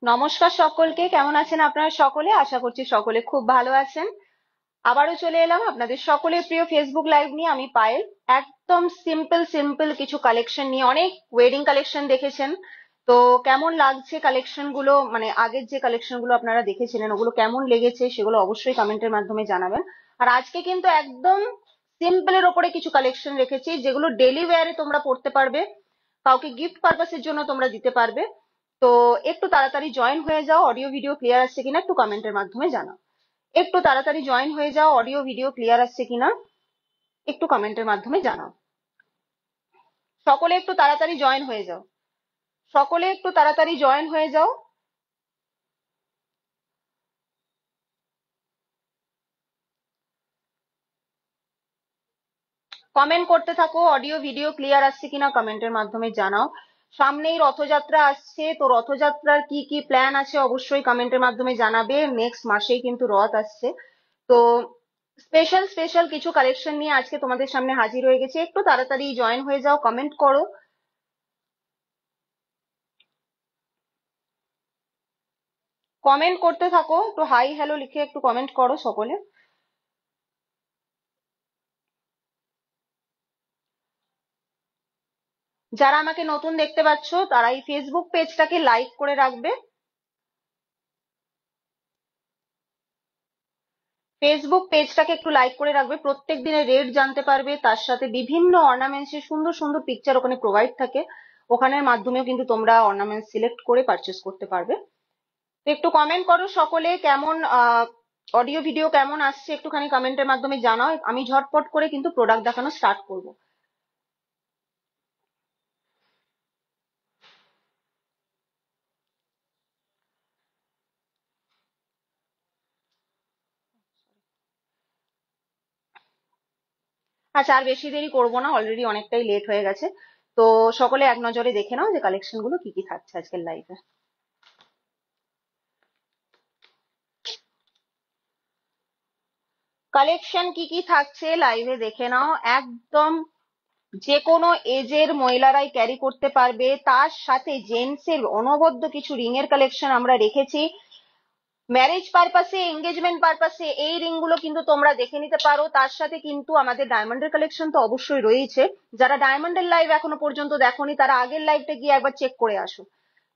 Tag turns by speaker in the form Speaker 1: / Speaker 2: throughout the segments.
Speaker 1: নমস্কার সকলকে, কেমন আছেন আপনারা সকলে? আশা করছি সকলে খুব ভালো আছেন। আবারও চলে এলাম আপনাদের সকলের প্রিয় ফেসবুক লাইভ নিয়ে। আমি পায়েল। একদম সিম্পল সিম্পল কিছু কালেকশন নিয়ে, অনেক ওয়েডিং কালেকশন দেখেছেন তো কেমন লাগছে কালেকশন গুলো, মানে আগের যে কালেকশন গুলো আপনারা দেখেছিলেন ওগুলো কেমন লেগেছে সেগুলো অবশ্যই কমেন্টের মাধ্যমে জানাবেন। আর আজকে কিন্তু একদম সিম্পলের ওপরে কিছু কালেকশন রেখেছি যেগুলো ডেলি ওয়্যারে তোমরা পড়তে পারবে, কাউকে গিফট পারপাসের জন্য তোমরা দিতে পারবে। তো একটু তাড়াতাড়ি জয়েন হয়ে যাও। অডিও ভিডিও ক্লিয়ার আসছে কিনা একটু কমেন্টের মাধ্যমে জানাও। একটু তাড়াতাড়ি জয়েন হয়ে যাও। অডিও ভিডিও ক্লিয়ার আসছে কিনা একটু কমেন্টের মাধ্যমে জানাও। সকলে একটু তাড়াতাড়ি জয়েন হয়ে যাও। সকলে একটু তাড়াতাড়ি জয়েন হয়ে যাও। কমেন্ট করতে থাকো। অডিও ভিডিও ক্লিয়ার আসছে কিনা কমেন্টের মাধ্যমে জানাও। সামনেই রথযাত্রা আসছে, তো রথযাত্রার কি কি প্ল্যান আছে অবশ্যই কমেন্টের মাধ্যমে জানাবে। নেক্সট মাসেই কিন্তু রথ আসছে। তো স্পেশাল স্পেশাল কিছু কালেকশন নিয়ে আজকে তোমাদের সামনে হাজির হয়ে গেছে। একটু তাড়াতাড়ি জয়েন হয়ে যাও, কমেন্ট করো। কমেন্ট করতে থাকো, একটু হাই হ্যালো লিখে একটু কমেন্ট করো সকলে। যারা আমাকে নতুন দেখতে পাচ্ছ তারা এই ফেসবুক পেজটাকে লাইক করে রাখবে। ফেসবুক পেজটাকে একটু লাইক করে রাখবে, প্রত্যেক দিনের রেট জানতে পারবে। তার সাথে বিভিন্ন অর্নামেন্টস এর সুন্দর সুন্দর পিকচার ওখানে প্রোভাইড থাকে, ওখানের মাধ্যমেও কিন্তু তোমরা অর্নামেন্ট সিলেক্ট করে পারচেস করতে পারবে। তো একটু কমেন্ট করো সকলে, কেমন অডিও ভিডিও কেমন আসছে একটুখানি কমেন্টের মাধ্যমে জানাও। আমি ঝটপট করে কিন্তু প্রোডাক্ট দেখানো স্টার্ট করব। আচ্ছা, আর বেশি দেরি করব না, অলরেডি অনেকটাই লেট হয়ে গেছে। তো সকলে এক নজরে দেখে নাও যে কালেকশন গুলো কি কি থাকছে আজকের লাইভে। কালেকশন কি কি থাকছে লাইভে দেখে নাও। একদম যে কোনো এজের মহিলারাই ক্যারি করতে পারবে। তার সাথে জেন্টস এর অনবদ্য কিছু রিং এর কালেকশন আমরা রেখেছি। ম্যারেজ পারপাসে, এঙ্গেজমেন্ট পারপাসে এই রিং গুলো কিন্তু তোমরা দেখে নিতে পারো। তার সাথে কিন্তু আমাদের ডায়মন্ডের কালেকশন তো অবশ্যই রয়েছে। যারা ডায়মন্ডের লাইভ এখনো পর্যন্ত দেখোনি তারা আগের লাইভটা গিয়ে একবার চেক করে আসো।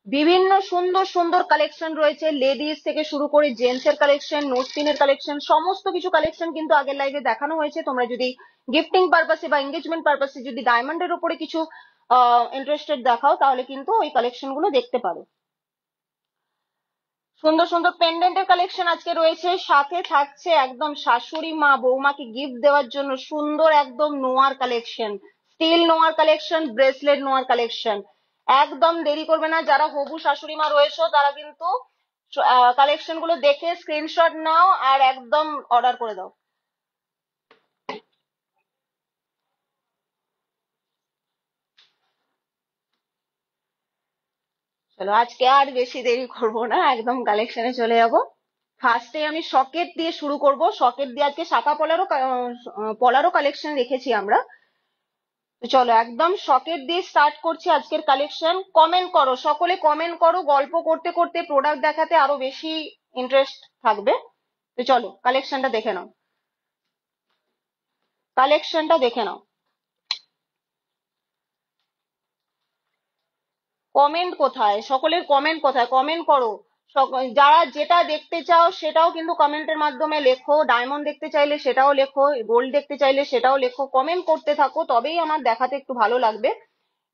Speaker 1: বিভিন্ন সুন্দর সুন্দর কালেকশন রয়েছে, লেডিস থেকে শুরু করে জেন্টস এর কালেকশন, নোটপিনের কালেকশন, সমস্ত কিছু কালেকশন কিন্তু আগের লাইভে দেখানো হয়েছে। তোমরা যদি গিফটিং পারপাসে বা এঙ্গেজমেন্ট পারপাসে যদি ডায়মন্ডের উপরে কিছু ইন্টারেস্টেড দেখাও তাহলে কিন্তু ওই কালেকশন গুলো দেখতে পারো। সুন্দর সুন্দর পেন্ডেন্টের কালেকশন আজকে রয়েছে, সাথে থাকছে একদম শাশুড়ি মা বৌমাকে গিফট দেওয়ার জন্য সুন্দর একদম noir collection, steel noir collection, bracelet noir collection. একদম দেরি করবে না, যারা হবু শাশুড়ি মা রয়েছে তারা কিন্তু কালেকশন গুলো দেখে স্ক্রিনশট নাও আর একদম অর্ডার করে দাও। চলো আজকে আর বেশি দেরি করব না, একদম কালেকশনে চলে যাব। ফার্স্টে আমি সকেট দিয়ে শুরু করব। সকেট দিয়ে আজকে শাখা পলারও পলারও কালেকশন রেখেছি আমরা। তো চলো একদম সকেট দিয়ে স্টার্ট করছি আজকের কালেকশন। কমেন্ট করো সকলে, কমেন্ট করো, গল্প করতে করতে প্রোডাক্ট দেখাতে আরো বেশি ইন্টারেস্ট থাকবে। তো চলো কালেকশনটা দেখে নাও। কালেকশনটা দেখে নাও। কমেন্ট কোথায় সকলের, কমেন্ট কোথায়? কমেন্ট করো। যারা যেটা দেখতে চাও সেটাও কিন্তু কমেন্টের মাধ্যমে লেখো। ডায়মন্ড দেখতে চাইলে সেটাও লেখো, গোল্ড দেখতে চাইলে সেটাও লেখো। কমেন্ট করতে থাকো, তবেই আমার দেখাতে একটু ভালো লাগবে।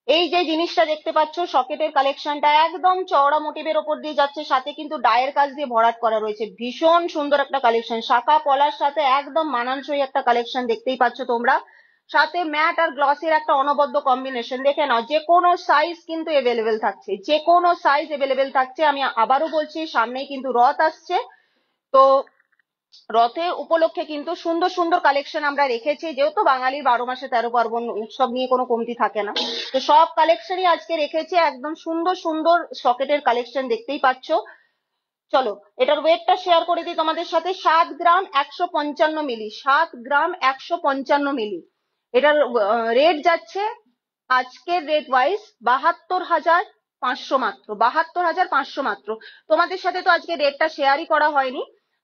Speaker 1: এই যে জিনিসটা দেখতে পাচ্ছ সকেটের কালেকশনটা একদম চওড়া মোটিভের ওপর দিয়ে যাচ্ছে, সাথে কিন্তু ডায়ের কাজ দিয়ে ভরাট করা রয়েছে। ভীষণ সুন্দর একটা কালেকশন, শাখা পলার সাথে একদম মানানসই একটা কালেকশন দেখতেই পাচ্ছ তোমরা। সাথে ম্যাট আর গ্লসের একটা অনবদ্য কম্বিনেশন। দেখে নাও, যে কোনো সাইজ কিন্তু এভেলেবেল থাকছে, যে কোনো সাইজ এভেলেবেল থাকছে। আমি আবারও বলছি সামনেই কিন্তু রথ আসছে। তো রথের উপলক্ষে কিন্তু সুন্দর সুন্দর কালেকশন আমরা রেখেছি, যেহেতু বাঙালির 12 মাসে 13 পার্বণ, উৎসব নিয়ে কোনো কমতি থাকে না। তো সব কালেকশনই আজকে রেখেছি, একদম সুন্দর সুন্দর সকেটের কালেকশন দেখতেই পাচ্ছ। চলো এটার ওয়েটটা শেয়ার করে দিই তোমাদের সাথে। 7 গ্রাম 155 মিলি, 7 গ্রাম 155 মিলি। এটার রেট যাচ্ছে আজকের রেট ওয়াইজ 72,000 500 মাত্র, 72,500 মাত্র। তোমাদের সাথে তো আজকে রেটটা শেয়ারই করা হয়নি,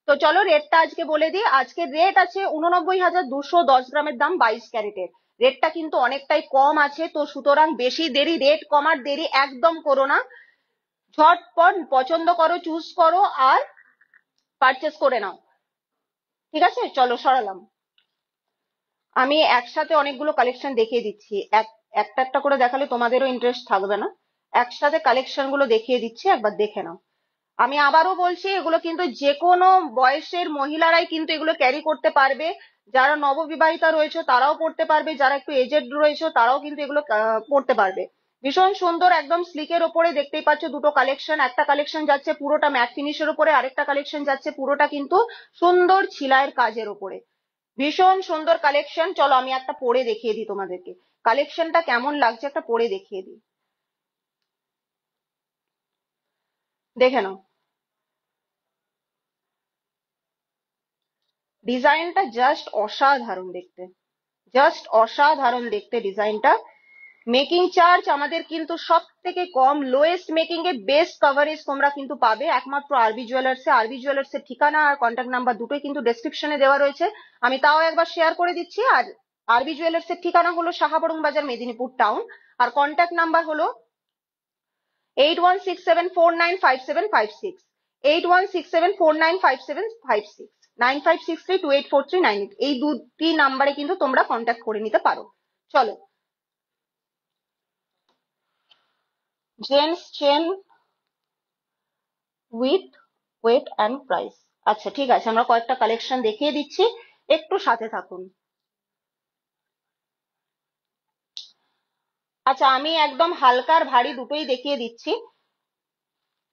Speaker 1: তো চলো রেটটা আজকে বলে দিই। আজকের রেট আছে 89,210 গ্রামের দাম 22 ক্যারেটের। রেটটা কিন্তু অনেকটাই কম আছে, তো সুতরাং বেশি দেরি, রেট কমার দেরি একদম করো না, ঝটপট পছন্দ করো, চুজ করো আর পারচেস করে নাও। ঠিক আছে, চলো সরালাম। আমি একসাথে অনেকগুলো কালেকশন দেখিয়ে দিচ্ছি, একটা একটা করে দেখালে তোমাদেরও ইন্টারেস্ট থাকবে না। একসাথে কালেকশন গুলো দেখিয়ে দিচ্ছি, একবার দেখে নাও। আমি আবারও বলছি, এগুলো কিন্তু যে কোনো বয়সের মহিলারাই কিন্তু এগুলো ক্যারি করতে পারবে। যারা নববিবাহিতা রয়েছে তারাও পড়তে পারবে, যারা একটু এজেড রয়েছে তারাও কিন্তু এগুলো পড়তে পারবে। ভীষণ সুন্দর, একদম স্লিকের ওপরে দেখতেই পাচ্ছ দুটো কালেকশন। একটা কালেকশন যাচ্ছে পুরোটা ম্যাট ফিনিশের উপরে, আরেকটা কালেকশন যাচ্ছে পুরোটা কিন্তু সুন্দর ছিলাইয়ের কাজের উপরে। ভীষণ সুন্দর কালেকশন। চলো আমি একটা পরে দেখিয়ে দিই তোমাদেরকে কালেকশনটা কেমন লাগছে, একটা পরে দেখিয়ে দিই, দেখে নাও। ডিজাইনটা জাস্ট অসাধারণ দেখতে, জাস্ট অসাধারণ দেখতে ডিজাইনটা। মেকিং চার্জ আমাদের কিন্তু সব থেকে কম, লোয়েস্ট মেকিং এ বেস্ট কভারেজ তোমরা কিন্তু পাবে একমাত্র আরবি জুয়েলার্সে। আরবি জুয়েলার্সের ঠিকানা আর কন্ট্যাক্ট নাম্বার দুটোই কিন্তু ডেসক্রিপশনে দেওয়া রয়েছে, আমি তাও একবার শেয়ার করে দিচ্ছি। আর আরবি জুয়েলার্সের ঠিকানা হলো শাহাবরং বাজার, মেদিনীপুর টাউন। আর কন্ট্যাক্ট নাম্বার হলো 8167495756, 8167495756, 9563284398। এই দুটি নাম্বারে কিন্তু তোমরা কন্ট্যাক্ট করে নিতে পারো। চলো, gents chain with weight and price. আচ্ছা ঠিক আছে, আমরা কয়েকটা কালেকশন দেখিয়ে দিচ্ছি, একটু সাথে থাকুন। আচ্ছা, আমি একদম হালকার ভারী দুটোই দেখিয়ে দিচ্ছি।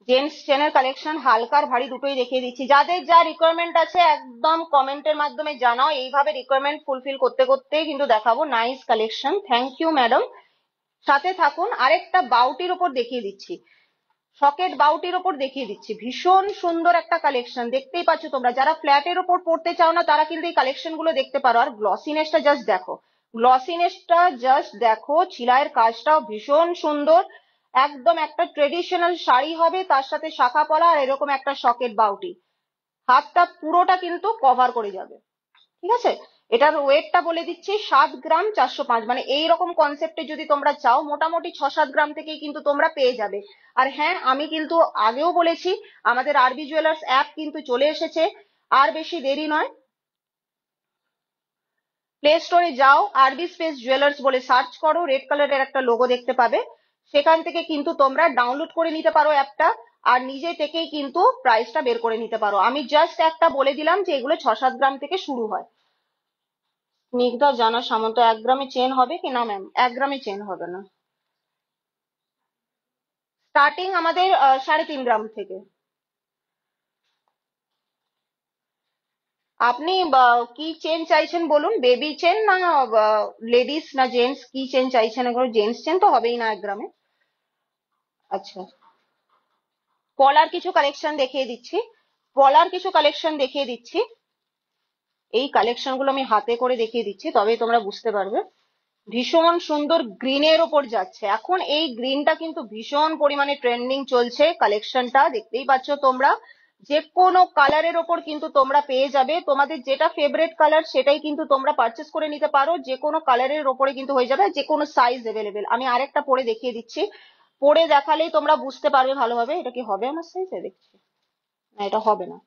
Speaker 1: জেন্টস চেনের কালেকশন হালকার ভারী দুটোই দেখিয়ে দিচ্ছি। যাদের যা রিকোয়ারমেন্ট আছে একদম কমেন্টের মাধ্যমে জানাও, এইভাবে রিকোয়ারমেন্ট ফুলফিল করতে করতে কিন্তু দেখাবো nice collection. Thank you madam, সাথে থাকুন। আরেকটা বাউটির ওপর দেখিয়ে দিচ্ছি, সকেট বাউটির ওপর দেখিয়ে দিচ্ছি, ভীষণ সুন্দর একটা কালেকশন। দেখতেই পাচ্ছ তোমরা, যারা ফ্ল্যাটের ওপর পড়তে চাও না তারা কিন্তু এই কালেকশন গুলো দেখতে পারো। আর গ্লসিনেসটা জাস্ট দেখো, গ্লসিনেসটা জাস্ট দেখো, ছিলাইয়ের কাজটাও ভীষণ সুন্দর। একদম একটা ট্রেডিশনাল শাড়ি হবে, তার সাথে শাখা পলা আর এরকম একটা সকেট বাউটি, হাতটা পুরোটা কিন্তু কভার করে যাবে। ঠিক আছে, এটার ওয়েটটা বলে দিচ্ছি 7 গ্রাম 405, মানে এইরকম কনসেপ্টে যদি তোমরা চাও মোটামুটি 6-7 গ্রাম থেকেই কিন্তু তোমরা পেয়ে যাবে। আর হ্যাঁ, আমি কিন্তু আগেও বলেছি আমাদের আরবি জুয়েলার্স অ্যাপ কিন্তু চলে এসেছে, আর বেশি দেরি নয়, প্লে স্টোরে যাও, আরবি স্পেস জুয়েলার্স বলে সার্চ করো, রেড কালারের একটা লোগো দেখতে পাবে, সেখান থেকে কিন্তু তোমরা ডাউনলোড করে নিতে পারো অ্যাপটা, আর নিজে থেকেই কিন্তু প্রাইসটা বের করে নিতে পারো। আমি জাস্ট একটা বলে দিলাম যে এগুলো 6-7 গ্রাম থেকে শুরু হয়। স্নিগ্ধা জানা সামন্ত, 1 গ্রামে চেন হবে কি? না ম্যাম, 1 গ্রামে চেন হবে না, স্টার্টিং আমাদের 3.5 গ্রাম থেকে। আপনি কি চেন চাইছেন বলুন, বেবি চেন না লেডিস না জেন্টস, কি চেন চাইছেন? এগুলো জেন্টস চেন তো হবেই না 1 গ্রামে। আচ্ছা, পলার কিছু কালেকশন দেখিয়ে দিচ্ছি, পলার কিছু কালেকশন দেখিয়ে দিচ্ছি। এই কালেকশন গুলো আমি হাতে করে দেখিয়ে দিচ্ছি, তবেই তোমরা বুঝতে পারবে। ভীষণ সুন্দর গ্রিনের ওপর যাচ্ছে, এখন এই গ্রিনটা কিন্তু ভীষণ পরিমাণে ট্রেন্ডিং চলছে, কালেকশনটা দেখতেই পাচ্ছ তোমরা। যে কোনো কালারের ওপর কিন্তু তোমরা পেয়ে যাবে, তোমাদের যেটা ফেভারিট কালার সেটাই কিন্তু তোমরা পারচেস করে নিতে পারো, যে কোনো কালারের ওপরে কিন্তু হয়ে যাবে, যে কোনো সাইজ অ্যাভেলেবেল। আমি আরেকটা পরে দেখিয়ে দিচ্ছি, পরে দেখালেই তোমরা বুঝতে পারবে ভালোভাবে। এটা কি হবে আমার সাইজে? দেখছি, না এটা হবে না,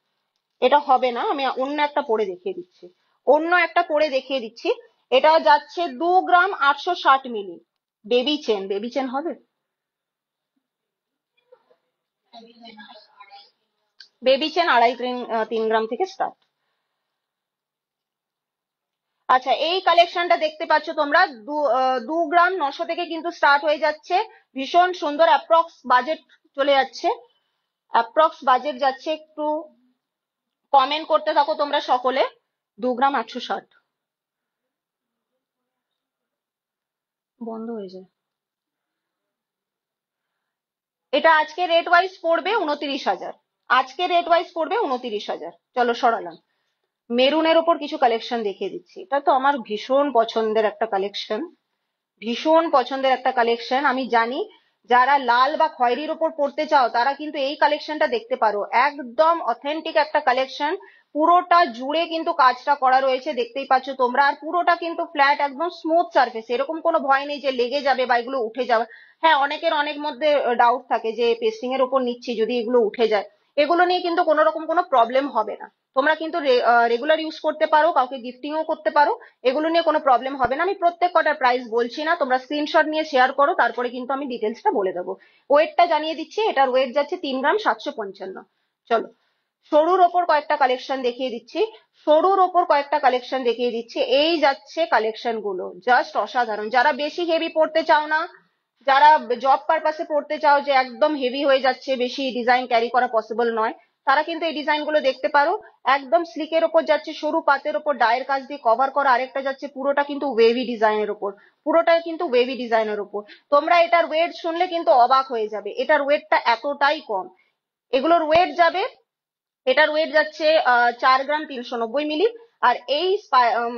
Speaker 1: এটা হবে না, আমি অন্য একটা পরে দেখিয়ে দিচ্ছি, অন্য একটা পরে দেখিয়ে দিচ্ছি। এটা যাচ্ছে 2 গ্রাম 860 মিলি, বেবি চেন, বেবি চেন হবে, বেবি চেন 2.5-3 গ্রাম থেকে স্টার্ট। আচ্ছা, এই কালেকশনটা দেখতে পাচ্ছ তোমরা, 2 গ্রাম 900 থেকে কিন্তু স্টার্ট হয়ে যাচ্ছে, ভীষণ সুন্দর। অ্যাপ্রক্স বাজেট চলে যাচ্ছে, অ্যাপ্রক্স বাজেট যাচ্ছে, একটু কমেন্ট করতে থাকো তোমরা সকলে। 2 গ্রাম 860 বন্ধ হয়ে যায়। এটা আজকে রেট ওয়াইজ পড়বে 29,000, আজকে রেট ওয়াইজ পড়বে 29,000। চলো সরালাম। মেরুনের ওপর কিছু কালেকশন দেখিয়ে দিচ্ছি, এটা তো আমার ভীষণ পছন্দের একটা কালেকশন, ভীষণ পছন্দের একটা কালেকশন। আমি জানি যারা লাল বা খয়েরির ওপর পড়তে চাও তারা কিন্তু এই কালেকশনটা দেখতে পারো, একদম অথেন্টিক একটা কালেকশন। পুরোটা জুড়ে কিন্তু কাজটা করা রয়েছে, দেখতেই পাচ্ছ তোমরা। আর পুরোটা কিন্তু ফ্ল্যাট, একদম স্মুথ সারফেস, এরকম কোনো ভয় নেই যে লেগে যাবে বা এগুলো উঠে যাবে। হ্যাঁ, অনেকের অনেক মধ্যে ডাউট থাকে যে পেস্টিং এর উপর নিচ্ছি যদি এগুলো উঠে যায়, এগুলো নিয়ে কিন্তু কোনো রকম কোনো প্রবলেম হবে না। তোমরা কিন্তু রেগুলার ইউজ করতে পারো, কাউকে গিফটিংও করতে পারো, এগুলো নিয়ে কোনো প্রবলেম হবে না। আমি প্রত্যেক কটার প্রাইস বলছি না, তোমরা স্ক্রিনশট নিয়ে শেয়ার করো, তারপরে কিন্তু আমি ডিটেলসটা বলে দেবো। ওয়েটটা জানিয়ে দিচ্ছি, এটার ওয়েট যাচ্ছে 3 গ্রাম 755। চলো, সরুর ওপর কয়েকটা কালেকশন দেখিয়ে দিচ্ছি। সরুর ওপর কয়েকটা কালেকশন দেখিয়ে দিচ্ছি। এই যাচ্ছে কালেকশন গুলো, জাস্ট অসাধারণ। যারা বেশি হেভি পড়তে চাও না, যারা জব পারপাসে পড়তে চাও যে একদম হেভি হয়ে যাচ্ছে, বেশি ডিজাইন ক্যারি করা পসিবল নয়, তারা কিন্তু এই ডিজাইন গুলো দেখতে পারো। একদম স্লিকের ওপর যাচ্ছে, সরু পাতের ওপর ডায়ের কাজ দিয়ে কভার করা। আরেকটা যাচ্ছে পুরোটা কিন্তু ওয়েভি ডিজাইনের ওপর, পুরোটাই কিন্তু ওয়েভি ডিজাইনের ওপর। তোমরা এটার ওয়েট শুনলে কিন্তু অবাক হয়ে যাবে, এটার ওয়েটটা এতটাই কম। এগুলোর ওয়েট যাবে, এটার ওয়েট যাচ্ছে 4 গ্রাম 390 মিলি। আর এই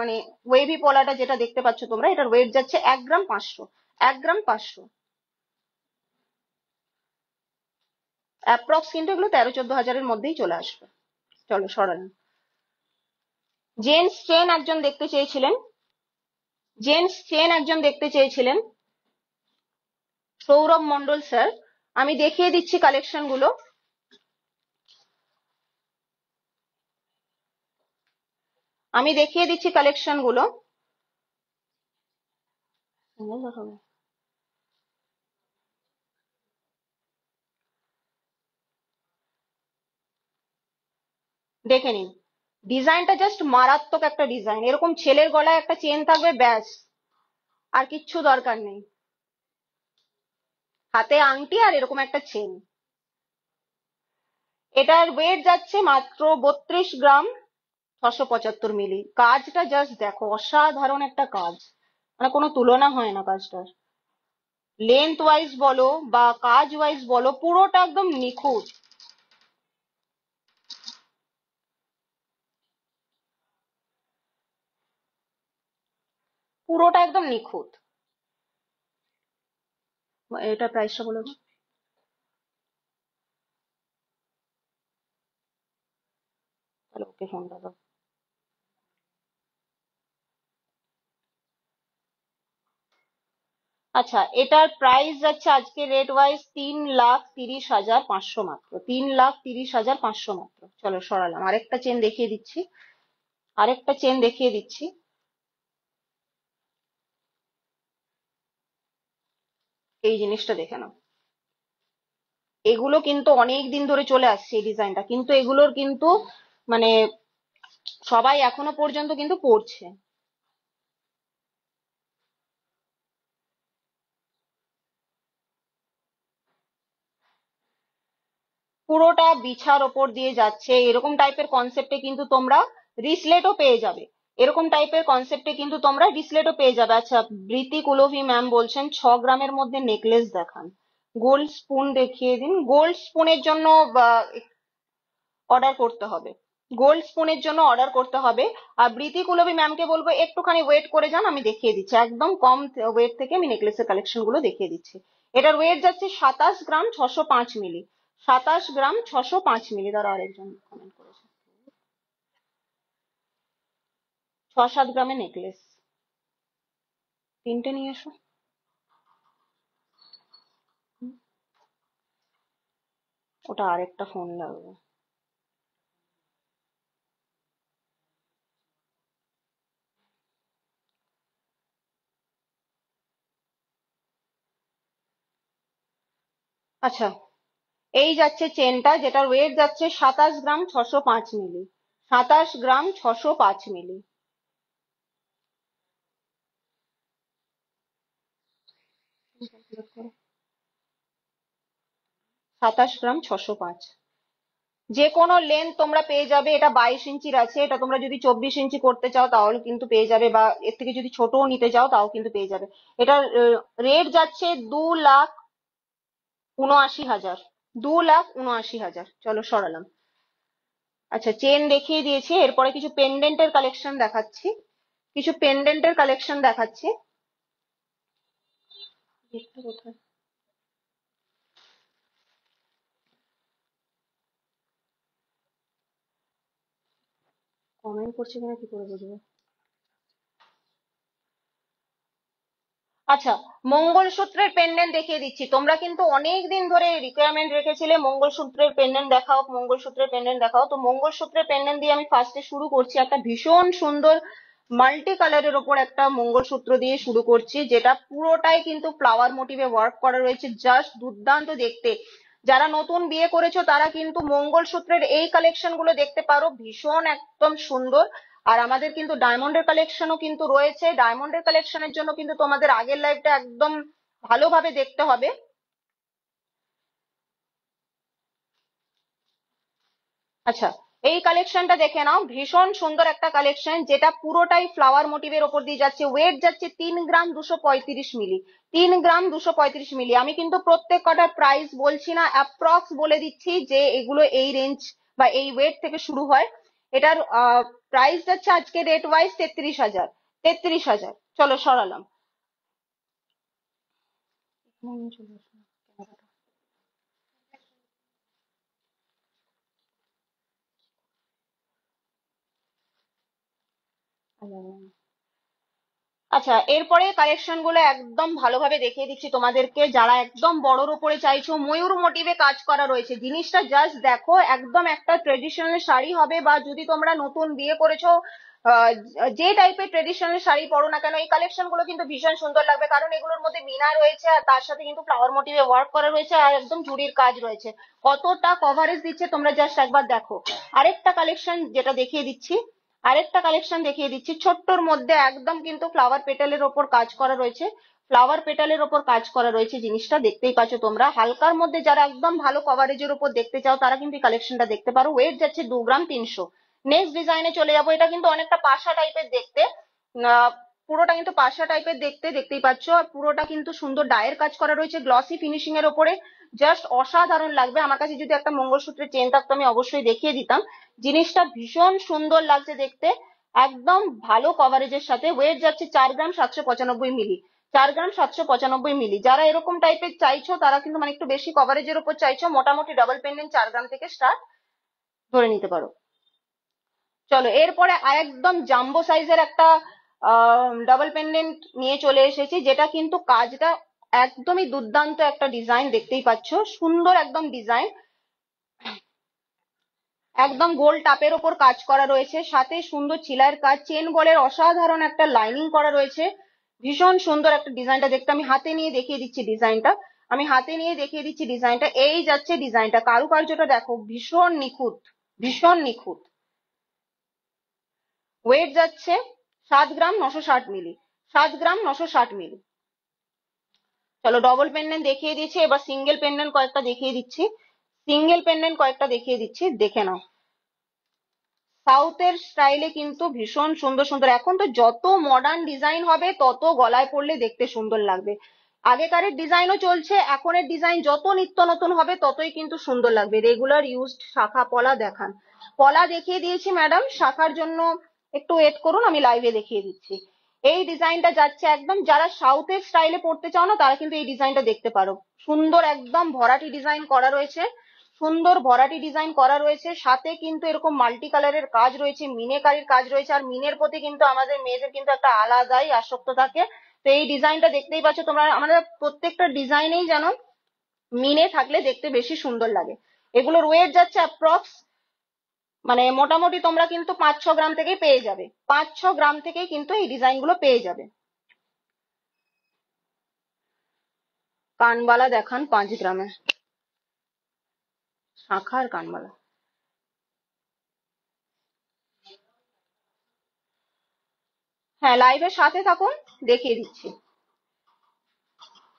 Speaker 1: মানে ওয়েভি পলাটা যেটা দেখতে পাচ্ছ তোমরা, এটার ওয়েট যাচ্ছে 1 গ্রাম 500। 1 গ্রাম 500 অ্যাপ্রক্স, কিন্তু এগুলো 13-14 হাজারের মধ্যেই চলে আসবে। চলো সরান। জেন্টস চেন একজন দেখতে চেয়েছিলেন, জেন্টস চেন একজন দেখতে চেয়েছিলেন, সৌরভ মন্ডল স্যার। আমি দেখিয়ে দিচ্ছি কালেকশন গুলো, আমি দেখিয়ে দিচ্ছি কালেকশন গুলো। দেখে নিন, ডিজাইনটা জাস্ট মারাত্মক একটা ডিজাইন। এরকম ছেলের গলায় একটা চেন থাকবে, ব্যাস, আর কিচ্ছু দরকার নেই। হাতে আংটি আর এরকম একটা চেন। এটার ওয়েট যাচ্ছে মাত্র 32 গ্রাম 675 মিলি। কাজটা জাস্ট দেখো, অসাধারণ একটা কাজ, মানে কোনো তুলনা হয় না কাজটার। লেন্থ ওয়াইজ বলো বা কাজ ওয়াইজ বলো, পুরোটা একদম নিখুঁত, পুরোটা একদম নিখুঁত। এটা প্রাইসটা বলো তো। তাহলে ওকে ফোনটা দাও। আচ্ছা, এটার প্রাইস যাচ্ছে আজকে রেট ওয়াইজ 3,30,500 মাত্র, 3,30,500 মাত্র। চলো সরালাম, আরেকটা চেন দেখিয়ে দিচ্ছি, আরেকটা চেন দেখিয়ে দিচ্ছি। এই জিনিসটা দেখে নাও, এগুলো কিন্তু অনেক দিন ধরে চলে আসছে এই ডিজাইনটা, কিন্তু এগুলোর কিন্তু মানে সবাই এখনো পর্যন্ত কিন্তু পড়ছে। পুরোটা বিছার ওপর দিয়ে যাচ্ছে, এরকম টাইপের কনসেপ্টে কিন্তু তোমরা রিসলেটও পেয়ে যাবে, এরকম টাইপের কনসেপ্টে কিন্তু তোমরা রিসলেটও পেয়ে যাবে। আচ্ছা, বৃতি কুলভি ম্যাম বলছেন 6 গ্রামের মধ্যে নেকলেস দেখান, গোল্ড স্পুন দেখিয়ে দিন। গোল্ড স্পুনের জন্য অর্ডার করতে হবে, গোল্ড স্পুনের জন্য অর্ডার করতে হবে। আর বৃতি কুলভি ম্যামকে বলবো একটুখানি ওয়েট করে যান, আমি দেখিয়ে দিচ্ছি, একদম কম ওয়েট থেকে আমি নেকলেসের কালেকশন গুলো দেখিয়ে দিচ্ছি। এটার ওয়েট যাচ্ছে 27 গ্রাম 605 মিলি। 27 গ্রাম 605 মিলি। দ্বারা আরেকজন কমেন্ট করেছে 6-7 গ্রামের নেকলেস। তিনটে নিয়ে এসো। ওটা আরেকটা ফোন লাগবে। আচ্ছা, এই যাচ্ছে চেনটা, যেটার ওয়েট যাচ্ছে 27 গ্রাম 605 মিলি। 27 গ্রাম 605 মিলি। 27 গ্রাম 605। যে কোনো লেন্থ তোমরা পেয়ে যাবে, এটা 22 ইঞ্চির আছে, এটা তোমরা যদি 24 ইঞ্চি করতে চাও তাহলে কিন্তু পেয়ে যাবে, বা এর থেকে যদি ছোটও নিতে চাও তাও কিন্তু পেয়ে যাবে। এটার রেট যাচ্ছে 2,79,000। 2,79,000। চলো সরালাম। আচ্ছা, চেন দেখিয়ে দিয়েছি, এরপরে কিছু পেন্ডেন্টের কালেকশন দেখাচ্ছি, কিছু পেন্ডেন্টের কালেকশন দেখাচ্ছি। দেখতে কোথায়? কমেন্ট করছে কিনা কি করে বুঝবো? আচ্ছা, মঙ্গলসূত্রের পেন্ডেন্ট দেখিয়ে দিচ্ছি। তোমরা কিন্তু অনেক দিন ধরে রিকোয়ারমেন্ট রেখেছিলে মঙ্গলসূত্রের পেন্ডেন্ট দেখাও, মঙ্গলসূত্রের পেন্ডেন্ট দেখাও। তো মঙ্গলসূত্রের পেন্ডেন্ট দিয়ে আমি ফার্স্টে শুরু করছি। একটা ভীষণ সুন্দর মাল্টি কালারের ওপর একটা মঙ্গলসূত্র দিয়ে শুরু করছি, যেটা পুরোটাই কিন্তু ফ্লাওয়ার মোটিভে ওয়ার্ক করা রয়েছে, জাস্ট দুর্দান্ত দেখতে। যারা নতুন বিয়ে করেছো তারা কিন্তু মঙ্গলসূত্রের এই কালেকশন গুলো দেখতে পারো, ভীষণ একদম সুন্দর। আর আমাদের কিন্তু ডায়মন্ডের কালেকশনও কিন্তু রয়েছে। ডায়মন্ডের কালেকশনের জন্য কিন্তু তোমাদের আগের লাইভটা একদম ভালোভাবে দেখতে হবে। আচ্ছা, এই কালেকশনটা দেখে নাও, ভীষণ সুন্দর একটা কালেকশন, যেটা পুরোটাই ফ্লাওয়ার মোটিভের ওপর দিয়ে যাচ্ছে। ওয়েট যাচ্ছে 3 গ্রাম 235 মিলি। 3 গ্রাম 235 মিলি। আমি কিন্তু প্রত্যেক কটার প্রাইস বলছি না, অ্যাপ্রক্স বলে দিচ্ছি যে এগুলো এই রেঞ্জ বা এই ওয়েট থেকে শুরু হয়। এটার প্রাইস যাচ্ছে আজকে রেট ওয়াইজ 33,000। 33,000। চলো সরালাম। চলে আসো, ক্যামেরাটা। আচ্ছা, এরপরে কালেকশন গুলো একদম ভালোভাবে দেখিয়ে দিচ্ছি তোমাদেরকে। যারা একদম বড়র উপরে চাইছো, ময়ূর মোটিভে কাজ করা রয়েছে, জিনিসটা জাস্ট দেখো, একদম একটা ট্রেডিশনাল শাড়ি হবে। বা যদি তোমরা নতুন বিয়ে করেছো, আহ, যে টাইপের ট্রেডিশনাল শাড়ি পরো না কেন, এই কালেকশন গুলো কিন্তু ভীষণ সুন্দর লাগবে, কারণ এগুলোর মধ্যে মিনা রয়েছে আর তার সাথে কিন্তু ফ্লাওয়ার মোটিভে ওয়ার্ক করা রয়েছে আর একদম জুড়ির কাজ রয়েছে। কতটা কভারেজ দিচ্ছে তোমরা জাস্ট একবার দেখো। আরেকটা কালেকশন যেটা দেখিয়ে দিচ্ছি, আরেকটা কালেকশন দেখিয়ে দিচ্ছি ছোট্টর মধ্যে, একদম কিন্তু ফ্লাওয়ার পেটালের ওপর কাজ করা রয়েছে। ফ্লাওয়ার পেটালের ওপর কাজ করা রয়েছে, জিনিসটা দেখতেই পাচ্ছ তোমরা। হালকার মধ্যে যারা একদম ভালো কভারেজের উপর দেখতে চাও তারা কিন্তু এই কালেকশনটা দেখতে পারো। ওয়েট যাচ্ছে 2 গ্রাম 300। নেক্সট ডিজাইনে চলে যাবো। এটা কিন্তু অনেকটা পাশা টাইপের দেখতে। আহ, পুরোটা কিন্তু পাশা টাইপের দেখতে, দেখতেই পাচ্ছ। আর পুরোটা কিন্তু সুন্দর ডায়ের কাজ করা রয়েছে গ্লসি ফিনিশিং এর ওপরে, জাস্ট অসাধারণ লাগবে। আমার কাছে যদি একটা মঙ্গলসূত্রের চেন থাকতো আমি অবশ্যই দেখিয়ে দিতাম। জিনিসটা ভীষণ সুন্দর লাগছে দেখতে, একদম ভালো কভারেজের সাথে। ওয়েট যাচ্ছে 4 গ্রাম 795 মিলি। 4 গ্রাম 795 মিলি। যারা এরকম টাইপের চাইছো তারা কিন্তু মানে একটু বেশি কভারেজের উপর চাইছো, মোটামুটি ডাবল পেন্ডেন্ট 4 গ্রাম থেকে স্টার্ট ধরে নিতে পারো। চলো, এরপরে আরেকদম জাম্বো সাইজের একটা ডাবল পেন্ডেন্ট নিয়ে চলে এসেছি, যেটা কিন্তু কাজটা একদমই দুর্দান্ত একটা ডিজাইন, দেখতেই পাচ্ছ, সুন্দর একদম ডিজাইন। একদম গোল টাপের ওপর কাজ করা রয়েছে, সাথে সুন্দর ছিলাইয়ের কাজ, চেন বলের অসাধারণ একটা লাইনিং করা রয়েছে। ভীষণ সুন্দর একটা ডিজাইনটা দেখতে। আমি হাতে নিয়ে দেখিয়ে দিচ্ছি ডিজাইনটা। আমি হাতে নিয়ে দেখিয়ে দিচ্ছি ডিজাইনটা। এই যাচ্ছে ডিজাইনটা, কারুকার্যটা দেখো, ভীষণ নিখুঁত, ভীষণ নিখুঁত। ওয়েট যাচ্ছে 7 গ্রাম 960 মিলি। 7 গ্রাম 960 মিলি। চলো, ডবল পেন্ডেন্ট দেখিয়ে দিচ্ছি, এবার সিঙ্গেল পেন্ডেন্ট কয়েকটা দেখিয়ে দিচ্ছি। সিঙ্গেল পেন্ডেন্ট কয়েকটা দেখিয়ে দিচ্ছি, দেখে নাও। সাউথের স্টাইলে কিন্তু ভীষণ সুন্দর সুন্দর। এখন তো যত মডার্ন ডিজাইন হবে তত গলায় পড়লে দেখতে সুন্দর লাগবে। আগেকারের ডিজাইনও চলছে, এখনের ডিজাইন যত নিত্য নতুন হবে ততই কিন্তু সুন্দর লাগবে। রেগুলার ইউজড শাখা পলা দেখান। পলা দেখিয়ে দিয়েছি ম্যাডাম, শাখার জন্য একটু ওয়েট করুন, আমি লাইভে দেখিয়ে দিচ্ছি। এই ডিজাইনটা যাচ্ছে একদম, যারা সাউথের স্টাইলে পড়তে চাও না তারা কিন্তু এই ডিজাইনটা দেখতে পারো। সুন্দর একদম ভরাটি ডিজাইন করা রয়েছে, সুন্দর ভরাটি ডিজাইন করা রয়েছে, সাথে কিন্তু এরকম মাল্টি কালারের কাজ রয়েছে, মিনেকারির কাজ রয়েছে। আর মিনের প্রতি কিন্তু আমাদের মেয়েদের কিন্তু একটা আলাদাই আসক্ত থাকে। তো এই ডিজাইনটা দেখতেই পাচ্ছ তোমরা, আমাদের প্রত্যেকটা ডিজাইনেই যেন মিনে থাকলে দেখতে বেশি সুন্দর লাগে। এগুলোর ওয়েট যাচ্ছে অ্যাপ্রক্স, মানে মোটামুটি তোমরা কিন্তু 5-6 গ্রাম থেকেই পেয়ে যাবে। 5-6 গ্রাম থেকেই কিন্তু এই ডিজাইন গুলো পেয়ে যাবে। কানবালা দেখান 5 গ্রামে, শাখার কানবালা। হ্যাঁ, লাইভের সাথে থাকুন, দেখিয়ে দিচ্ছি।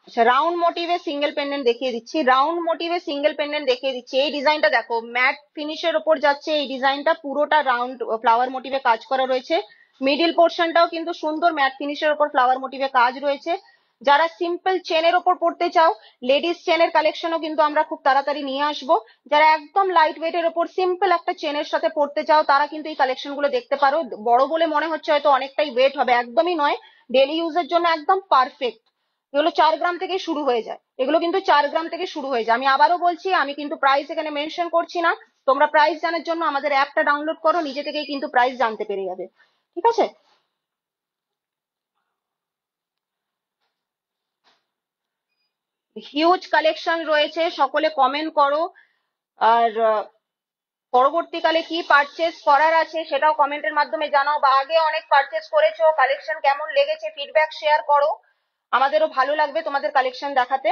Speaker 1: আচ্ছা, রাউন্ড মোটিভে সিঙ্গেল পেন্ডেন্ট দেখিয়ে দিচ্ছি। রাউন্ড মোটিভে সিঙ্গেল পেন্ডেন্ট দেখিয়ে দিচ্ছি। এই ডিজাইনটা দেখো, ম্যাট ফিনিশের ওপর যাচ্ছে এই ডিজাইনটা, পুরোটা রাউন্ড ফ্লাওয়ার মোটিভে কাজ করা রয়েছে। মিডিল পোর্শনটাও কিন্তু সুন্দর ম্যাট ফিনিশের ওপর ফ্লাওয়ার মোটিভে কাজ রয়েছে। যারা সিম্পল চেনের ওপর পড়তে চাও, লেডিস চেনের কালেকশনও কিন্তু আমরা খুব তাড়াতাড়ি নিয়ে আসবো। যারা একদম লাইট ওয়েটের ওপর সিম্পল একটা চেনের সাথে পড়তে চাও তারা কিন্তু এই কালেকশন গুলো দেখতে পারো। বড় বলে মনে হচ্ছে হয়তো অনেকটাই ওয়েট হবে, একদমই নয়। ডেলি ইউজের জন্য একদম পারফেক্ট। এগুলো 4 গ্রাম থেকে শুরু হয়ে যায়, এগুলো কিন্তু 4 গ্রাম থেকে শুরু হয়ে যায়। আমি আবারও বলছি, আমি কিন্তু প্রাইস এখানে মেনশন করছি না, তোমরা প্রাইস জানার জন্য আমাদের অ্যাপটা ডাউনলোড করো, নিজে থেকেই কিন্তু প্রাইস জানতে পেরে যাবে। ঠিক আছে? হিউজ কালেকশন রয়েছে, সকলে কমেন্ট করো। আর পরবর্তীকালে কি পারচেস করার আছে সেটাও কমেন্টের মাধ্যমে জানাও, বা আগে অনেক পারচেস করেছো, কালেকশন কেমন লেগেছে ফিডব্যাক শেয়ার করো, আমাদেরও ভালো লাগবে তোমাদের কালেকশন দেখাতে।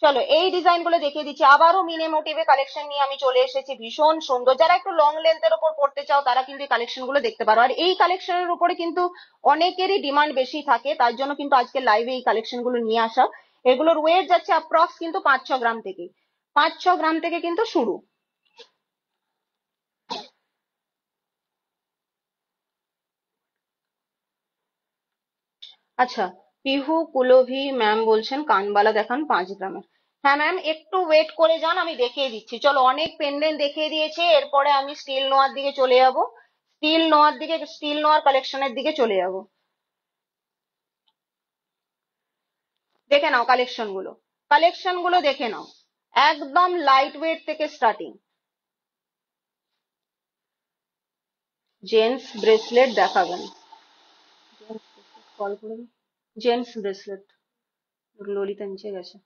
Speaker 1: চলো এই ডিজাইন গুলো দেখিয়ে দিচ্ছি। আবারও মিনে মোটিভে কালেকশন নিয়ে আমি চলে এসেছি, ভীষণ সুন্দর। যারা একটু লং লেন্থের উপর পড়তে চাও তারা কিন্তু এই কালেকশন গুলো দেখতে পারো। আর এই কালেকশনের উপরে কিন্তু অনেকেরই ডিমান্ড বেশি থাকে, তার জন্য কিন্তু আজকে লাইভে এই কালেকশন গুলো নিয়ে আসা। এগুলোর ওয়েট যাচ্ছে অ্যাপ্রক্স কিন্তু 5-6 গ্রাম থেকে, 5-6 গ্রাম থেকে কিন্তু শুরু। আচ্ছা, পিহু কুলভি ম্যাম বলছেন কানবালা দেখান 5 গ্রামের। হ্যাঁ ম্যাম, একটু ওয়েট করে যান, আমি দেখিয়ে দিচ্ছি। চলো, অনেক পেন্ডেন্ট দেখিয়ে দিয়েছে, এরপরে আমি স্টিল নোয়ার দিকে চলে যাব। স্টিল নোয়ার কালেকশনের দিকে চলে যাব। দেখে নাও কালেকশন গুলো দেখে নাও। একদম লাইট ওয়েট থেকে স্টার্টিং। জেন্টস ব্রেসলেট দেখাবেন? কল করে জেন্টস ব্রেসলেট, ললিতা নিচে গেছে।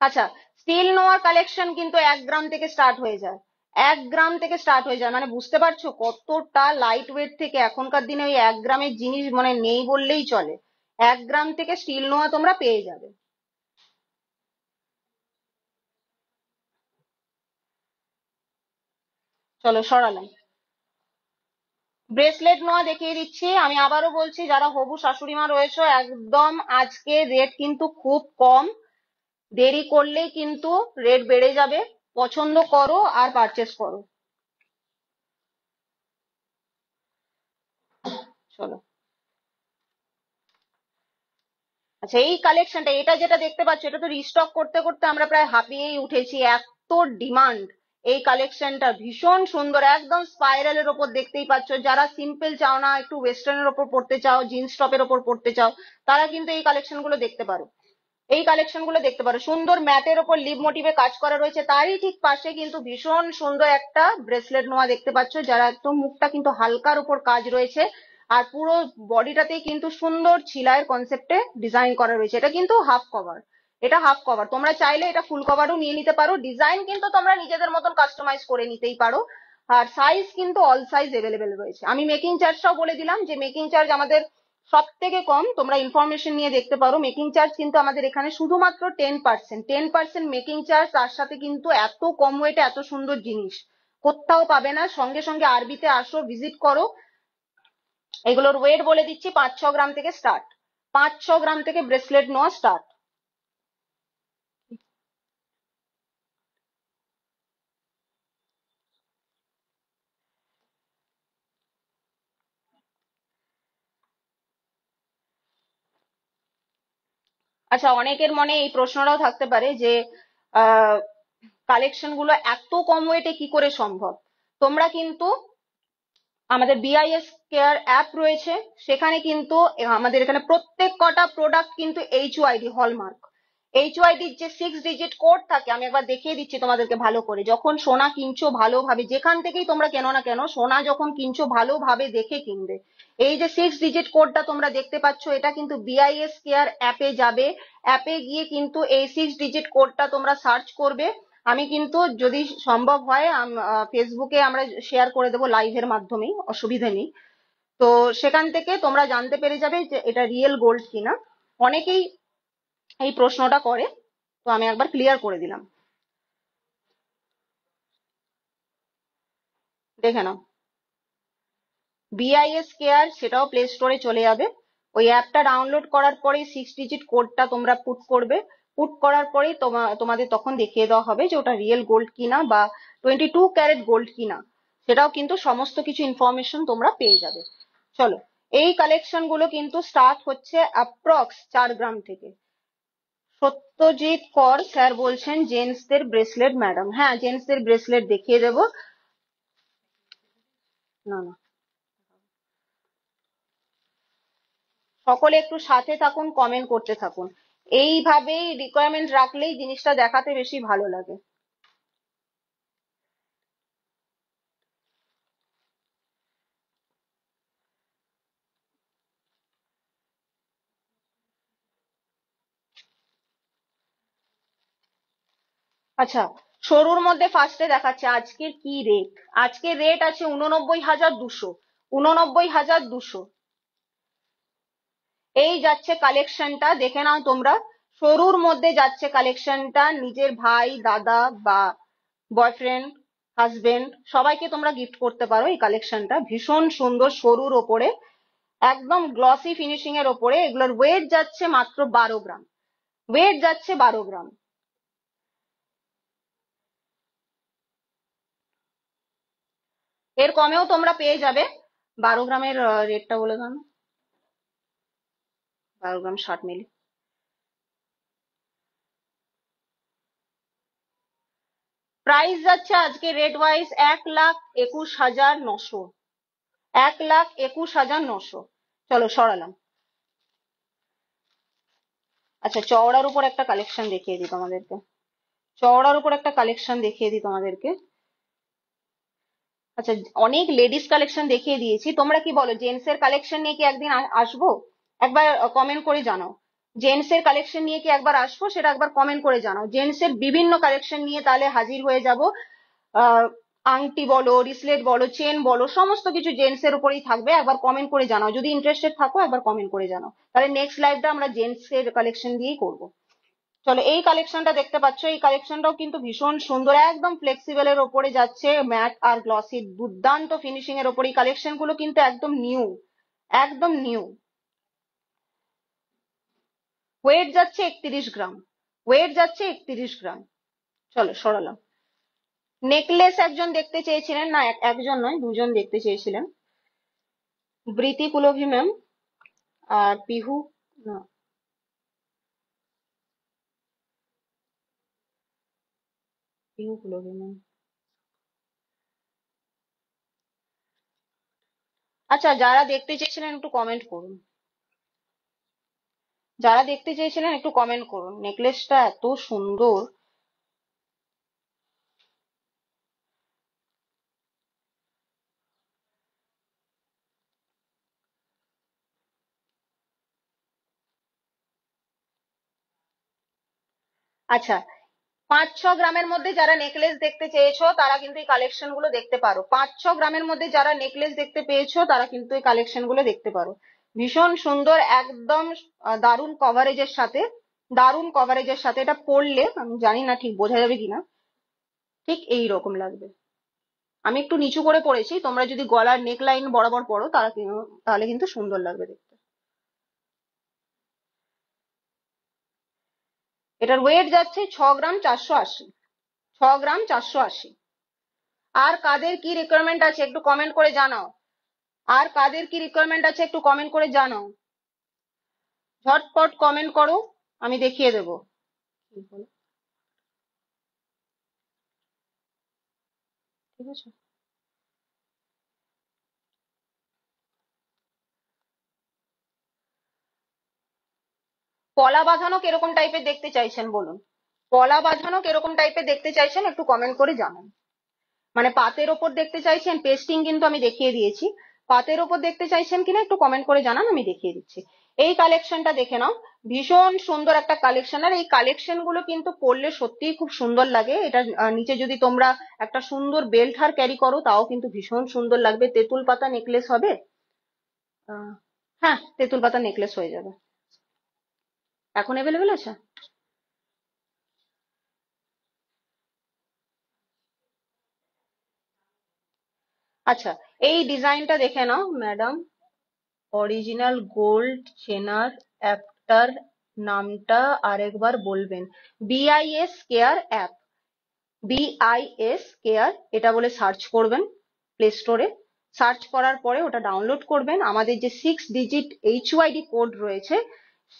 Speaker 1: আচ্ছা, স্টিল নোয়ার কালেকশন কিন্তু 1 গ্রাম থেকে স্টার্ট হয়ে যায়। 1 গ্রাম থেকে স্টার্ট হয়ে যায়, মানে বুঝতে পারছো কতটা লাইট ওয়েট থেকে। এখনকার দিনে ওই 1 গ্রামের জিনিস মানে নেই বললেই চলে। 1 গ্রাম থেকে স্টিল নোয়া তোমরা পেয়ে যাবে। চলো সরালাম। ব্রেসলেট নোয়া দেখিয়ে দিচ্ছি। আমি আবারও বলছি, যারা হবু শাশুড়ি মা রয়েছে, একদম আজকে রেট কিন্তু খুব কম। দেরি করলেই কিন্তু রেট বেড়ে যাবে। পছন্দ করো আর পারচেস করো। চলো। আচ্ছা, এই কালেকশনটা, এটা যেটা দেখতে পাচ্ছ, এটা তো রিস্টক করতে করতে আমরা প্রায় হাঁপিয়েই উঠেছি, এত ডিমান্ড। এই কালেকশনটা ভীষণ সুন্দর, একদম স্পাইরালের ওপর দেখতেই পাচ্ছ। যারা সিম্পল চাও না, একটু ওয়েস্টার্নের ওপর পড়তে চাও, জিন্স টপের ওপর পড়তে চাও, তারা কিন্তু এই কালেকশন গুলো দেখতে পারো। সুন্দর ম্যাটের ওপর লিভ মোটিভে কাজ করা রয়েছে, তারই ঠিক পাশে কিন্তু ভীষণ সুন্দর একটা ব্রেসলেট নোয়া দেখতে পাচ্ছ, যারা একদম মুখটা কিন্তু হালকার উপর কাজ রয়েছে। আর পুরো বডিটাতেই কিন্তু সুন্দর ছিলাইয়ের কনসেপ্টে ডিজাইন করা রয়েছে। এটা কিন্তু হাফ কভার, এটা হাফ কভার, তোমরা চাইলে এটা ফুল কভারও নিয়ে নিতে পারো। ডিজাইন কিন্তু তোমরা নিজেদের মতন কাস্টমাইজ করে নিতেই পারো। আর সাইজ কিন্তু অল সাইজ এভেলেবেল রয়েছে। আমি মেকিং চার্জটাও বলে দিলাম, যে মেকিং চার্জ আমাদের সব থেকে কম। তোমরা ইনফরমেশন নিয়ে দেখতে পারো। মেকিং চার্জ কিন্তু আমাদের এখানে শুধুমাত্র 10%, 10% মেকিং চার্জ। তার সাথে কিন্তু এত কম ওয়েটে এত সুন্দর জিনিস কোথাও পাবে না। সঙ্গে সঙ্গে আরবিতে আসো, ভিজিট করো। এগুলোর ওয়েট বলে দিচ্ছি, 5-6 গ্রাম থেকে স্টার্ট। 5-6 গ্রাম থেকে ব্রেসলেট নেওয়া স্টার্ট। আচ্ছা, অনেকের মনে এই প্রশ্নটাও থাকতে পারে যে কালেকশন গুলো এত কম ওয়েটে কি করে সম্ভব। তোমরা কিন্তু আমাদের বিআইএস কেয়ার অ্যাপ রয়েছে, সেখানে কিন্তু আমাদের এখানে প্রত্যেক কটা প্রোডাক্ট কিন্তু এইচইউআইডি হলমার্ক। এইচইউআইডির যে 6 ডিজিট কোড থাকে, আমি একবার দেখিয়ে দিচ্ছি তোমাদেরকে ভালো করে। যখন সোনা কিনছো ভালোভাবে, যেখান থেকেই তোমরা কেনো না কেন, সোনা যখন কিনছো ভালোভাবে দেখে কিনবে। এই যে 6 ডিজিট কোডটা তোমরা দেখতে পাচ্ছ, এটা কিন্তু বিআইএস কেয়ার অ্যাপে যাবে। অ্যাপে গিয়ে কিন্তু এই 6 ডিজিট কোডটা তোমরা সার্চ করবে। আমি কিন্তু যদি সম্ভব হয় ফেসবুকে আমরা শেয়ার করে দেবো লাইভের মাধ্যমেই, অসুবিধা নেই। তো সেখান থেকে তোমরা জানতে পেরে যাবে যে এটা রিয়েল গোল্ড কিনা। অনেকেই এই প্রশ্নটা করে, তো আমি একবার ক্লিয়ার করে দিলাম। দেখে নাও, বিআইএস কেয়ার, সেটাও প্লে স্টোরে চলে যাবে। ওই অ্যাপটা ডাউনলোড করার পরেই 6 ডিজিট কোডটা তোমরা পুট করবে। পুট করার পরেই তোমাদের তখন দেখিয়ে দেওয়া হবে যে ওটা রিয়েল গোল্ড কিনা বা 22 ক্যারেট গোল্ড কিনা। সেটাও কিন্তু সমস্ত কিছু ইনফরমেশন তোমরা পেয়ে যাবে। চলো, এই কালেকশন গুলো কিন্তু স্টার্ট হচ্ছে অ্যাপ্রক্স 4 গ্রাম থেকে। সত্যজিৎ কর স্যার বলছেন জেন্টসদের ব্রেসলেট ম্যাডাম। হ্যাঁ, জেন্টসদের ব্রেসলেট দেখিয়ে দেবো। না না, সকলে একটু সাথে থাকুন, কমেন্ট করতে থাকুন। এইভাবেই রিকোয়ারমেন্ট রাখলেই জিনিসটা দেখাতে বেশি ভালো লাগে। আচ্ছা, সরুর মধ্যে ফার্স্টে দেখাচ্ছে আজকের কি রেট। আজকের রেট আছে 89,200। 89,200 এই যাচ্ছে কালেকশনটা, দেখে নাও তোমরা। সরুর মধ্যে যাচ্ছে কালেকশনটা, নিজের ভাই, দাদা বা বয়ফ্রেন্ড, হাজবেন্ড, সবাইকে তোমরা গিফট করতে পারো এই কালেকশনটা। ভীষণ সুন্দর, সরুর ওপরে, একদম গ্লসি ফিনিশিং এর ওপরে। এগুলোর ওয়েট যাচ্ছে মাত্র 12 গ্রাম। ওয়েট যাচ্ছে 12 গ্রাম। এর কমেও তোমরা পেয়ে যাবে। 12 গ্রামের রেটটা বলে দাও না। 12 গ্রাম 60 মিলি। প্রাইস যাচ্ছে আজকে রেট ওয়াইজ 1,21,900। 1,21,900। চলো সরালাম। আচ্ছা, চওড়ার উপর একটা কালেকশন দেখিয়ে দিই তোমাদেরকে। চওড়ার উপর একটা কালেকশন দেখিয়ে দিই তোমাদেরকে। আচ্ছা, অনেক লেডিস কালেকশন দেখিয়ে দিয়েছি, তোমরা কি বলো জেন্টস এর কালেকশন নিয়ে কি একদিন আসবো? একবার কমেন্ট করে জানাও। জেন্টস এর কালেকশন নিয়ে কি একবার আসবো, সেটা একবার কমেন্ট করে জানাও। জেন্টস এর বিভিন্ন কালেকশন নিয়ে তাহলে হাজির হয়ে যাব। আহ আংটি বলো, রিসলেট বলো, চেন বলো, সমস্ত কিছু জেন্টস এর উপরেই থাকবে। একবার কমেন্ট করে জানাও, যদি ইন্টারেস্টেড থাকো একবার কমেন্ট করে জানাও। তাহলে নেক্সট লাইভটা আমরা জেন্টস এর কালেকশন দিয়েই করবো। চলো, এই কালেকশনটা দেখতে পাচ্ছ, এই কালেকশনটাও কিন্তু ভীষণ সুন্দর, একদম ফ্লেক্সিবল এর ওপরে যাচ্ছে, ম্যাট আর গ্লসি দুর্দান্ত ফিনিশিং এর ওপরে। এই কালেকশন গুলো কিন্তু একদম নিউ, একদম নিউ। ওয়েট যাচ্ছে 31 গ্রাম। ওয়েট যাচ্ছে 31 গ্রাম। চলো সরালাম। নেকলেস একজন দেখতে চেয়েছিলেন, না একজন নয়, দুজন দেখতে চেয়েছিলেন। বৃতি কুলভি ম্যাম আর পিহু, না, পিহু কুলভি ম্যাম। আচ্ছা, যারা দেখতে চেয়েছিলেন একটু কমেন্ট করুন। যারা দেখতে চেয়েছিলেন একটু কমেন্ট করুন, নেকলেসটা এত সুন্দর। আচ্ছা, 5-6 গ্রামের মধ্যে যারা নেকলেস দেখতে চেয়েছো তারা কিন্তু এই কালেকশন গুলো দেখতে পারো। 5-6 গ্রামের মধ্যে যারা নেকলেস দেখতে পেয়েছো তারা কিন্তু এই কালেকশন গুলো দেখতে পারো। ভীষণ সুন্দর, একদম দারুণ কভারেজের সাথে। দারুণ কভারেজের সাথে এটা পরলে, আমি জানি না ঠিক বোঝা যাবে কিনা, ঠিক এই রকম লাগবে। আমি একটু নিচু করে পরেছি, তোমরা যদি গলার নেক লাইন বরাবর পরো তাহলে কিন্তু সুন্দর লাগবে দেখতে। এটার ওয়েট যাচ্ছে 6 গ্রাম 480। 6 গ্রাম 480। আর কাদের কি রিকোয়ারমেন্ট আছে একটু কমেন্ট করে জানাও। আর কাদের কি রিকোয়ারমেন্ট আছে একটু কমেন্ট করে জানাও। ঝটপট কমেন্ট করো, আমি দেখিয়ে দেবো। ঠিক আছে। পলা বাঁধানো কিরকম টাইপের দেখতে চাইছেন বলুন। পলা বাঁধানো কিরকম টাইপের দেখতে চাইছেন একটু কমেন্ট করে জানান। মানে পাতের ওপর দেখতে চাইছেন, পেস্টিং কিন্তু আমি দেখিয়ে দিয়েছি। পাতের ওপর দেখতে চাইছেন কিনা একটু কমেন্ট করে জানান, আমি দেখিয়ে দিচ্ছি। এই কালেকশনটা দেখে নাও, ভীষণ সুন্দর একটা কালেকশন। আর এই কালেকশন গুলো কিন্তু পরলে সত্যিই খুব সুন্দর লাগে। এটা নিচে যদি তোমরা একটা সুন্দর বেল্ট হার ক্যারি করো তাও কিন্তু ভীষণ সুন্দর লাগবে। তেঁতুল পাতা নেকলেস হবে। আহ, হ্যাঁ, তেঁতুল পাতা নেকলেস হয়ে যাবে। এখন অ্যাভেলেবেল আছে। আচ্ছা, এই ডিজাইনটা দেখে নাও ম্যাডাম। অরিজিনাল গোল্ড চেনার অ্যাপটার নামটা আরেকবার বলবেন? BIS care app. BIS care এটা বলে সার্চ করবেন প্লে স্টোরে। সার্চ করার পরে ওটা ডাউনলোড করবেন। আমাদের যে 6 ডিজিট এইচইউআইডি কোড রয়েছে,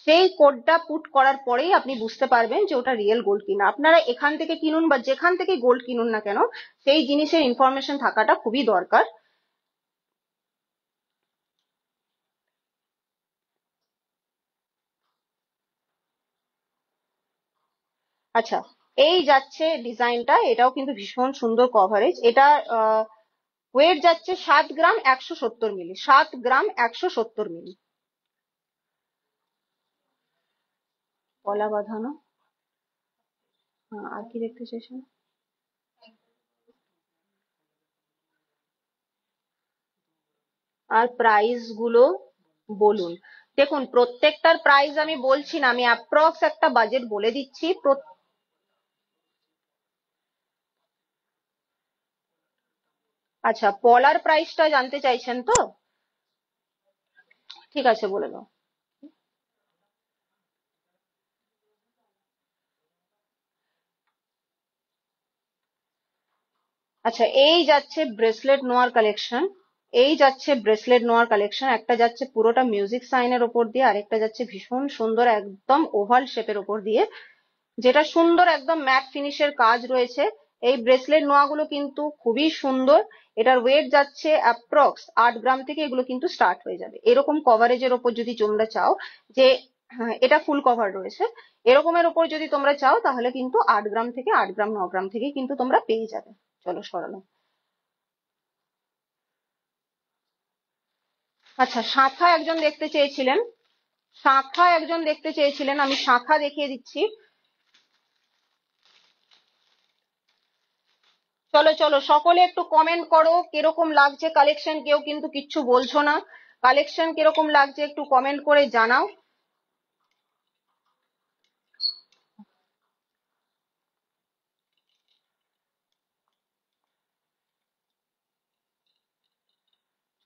Speaker 1: সেই কোডটা পুট করার পরেই আপনি বুঝতে পারবেন যে ওটা রিয়েল গোল্ড কিনা। আপনারা এখান থেকে কিনুন বা যেখান থেকে গোল্ড কিনুন না কেন, সেই জিনিসের ইনফরমেশন থাকাটা খুবই দরকার। আচ্ছা, এই যাচ্ছে ডিজাইনটা, এটাও কিন্তু ভীষণ সুন্দর কভারেজ। এটা ওয়েট যাচ্ছে 7 গ্রাম 170 মিলি, 7 গ্রাম 170 মিলি। কলা বাঁধানো। আর কি দেখতে চাইছেন? আর প্রাইস গুলো বলুন। দেখুন, প্রত্যেকটার প্রাইস আমি বলছি না, আমি অ্যাপ্রক্স একটা বাজেট বলে দিচ্ছি। আচ্ছা, পলার প্রাইসটা জানতে চাইছেন তো? ঠিক আছে, বলে দাও। আচ্ছা, এই যাচ্ছে ব্রেসলেট নোয়ার কালেকশন। এই যাচ্ছে ব্রেসলেট নোয়ার কালেকশন, একটা যাচ্ছে পুরোটা মিউজিক সাইনের ওপর দিয়ে, আরেকটা যাচ্ছে ভীষণ সুন্দর একদম ওভাল শেপের ওপর দিয়ে, যেটা সুন্দর একদম ম্যাট ফিনিশের কাজ রয়েছে। এই ব্রেসলেট নোয়াগুলো কিন্তু খুবই সুন্দর। এটার ওয়েট যাচ্ছে অ্যাপ্রক্স 8 গ্রাম থেকে এগুলো কিন্তু স্টার্ট হয়ে যাবে। এরকম কভারেজের ওপর যদি তোমরা চাও যে হ্যাঁ, এটা ফুল কভার রয়েছে, এরকমের ওপর যদি তোমরা চাও তাহলে কিন্তু 8 গ্রাম থেকে 8 গ্রাম 9 গ্রাম থেকে কিন্তু তোমরা পেয়ে যাবে। চলো সরানো। আচ্ছা, শাঁখা একজন দেখতে চেয়েছিলেন। শাঁখা একজন দেখতে চেয়েছিলেন, আমি শাঁখা দেখিয়ে দিচ্ছি। চলো চলো, সকলে একটু কমেন্ট করো কিরকম লাগছে কালেকশন। কেউ কিন্তু কিচ্ছু বলছো না। কালেকশন কিরকম লাগছে একটু কমেন্ট করে জানাও।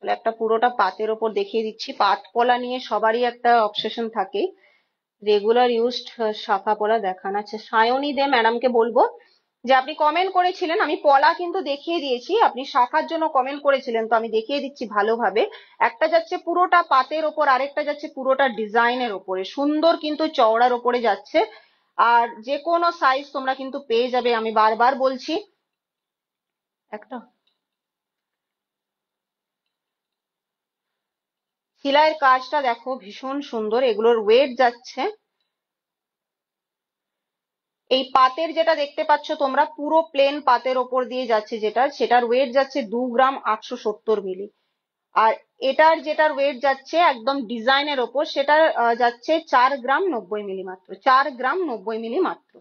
Speaker 1: তাহলে একটা পুরোটা পাতের ওপর দেখিয়ে দিচ্ছি। পাত পলা নিয়ে সবারই একটা অবসেশন থাকে। রেগুলার ইউজড শাখা পলা দেখান। আচ্ছা, সায়নী দে ম্যাডামকে বলবো যে আপনি কমেন্ট করেছিলেন, আমি পলা কিন্তু দেখিয়ে দিয়েছি, আপনি শাখার জন্য কমেন্ট করেছিলেন তো আমি দেখিয়ে দিচ্ছি ভালোভাবে। একটা যাচ্ছে পুরোটা পাতের ওপর, আরেকটা যাচ্ছে পুরোটা ডিজাইনের ওপরে, সুন্দর কিন্তু চওড়ার ওপরে যাচ্ছে। আর যে কোনো সাইজ তোমরা কিন্তু পেয়ে যাবে, আমি বারবার বলছি। একটা সেলাইয়ের কাজটা দেখো ভীষণ সুন্দর, এগুলোর ওয়েট যাচ্ছে, এই পাতের যেটা দেখতে পাচ্ছ তোমরা পুরো প্লেন পাতের ওপর দিয়ে যাচ্ছে, যেটা সেটার ওয়েট যাচ্ছে 2 গ্রাম 870 মিলি। আর এটার যেটার ওয়েট যাচ্ছে একদম ডিজাইনের ওপর, সেটা যাচ্ছে 4 গ্রাম 90 মিলি মাত্র, 4 গ্রাম 90 মিলি মাত্র।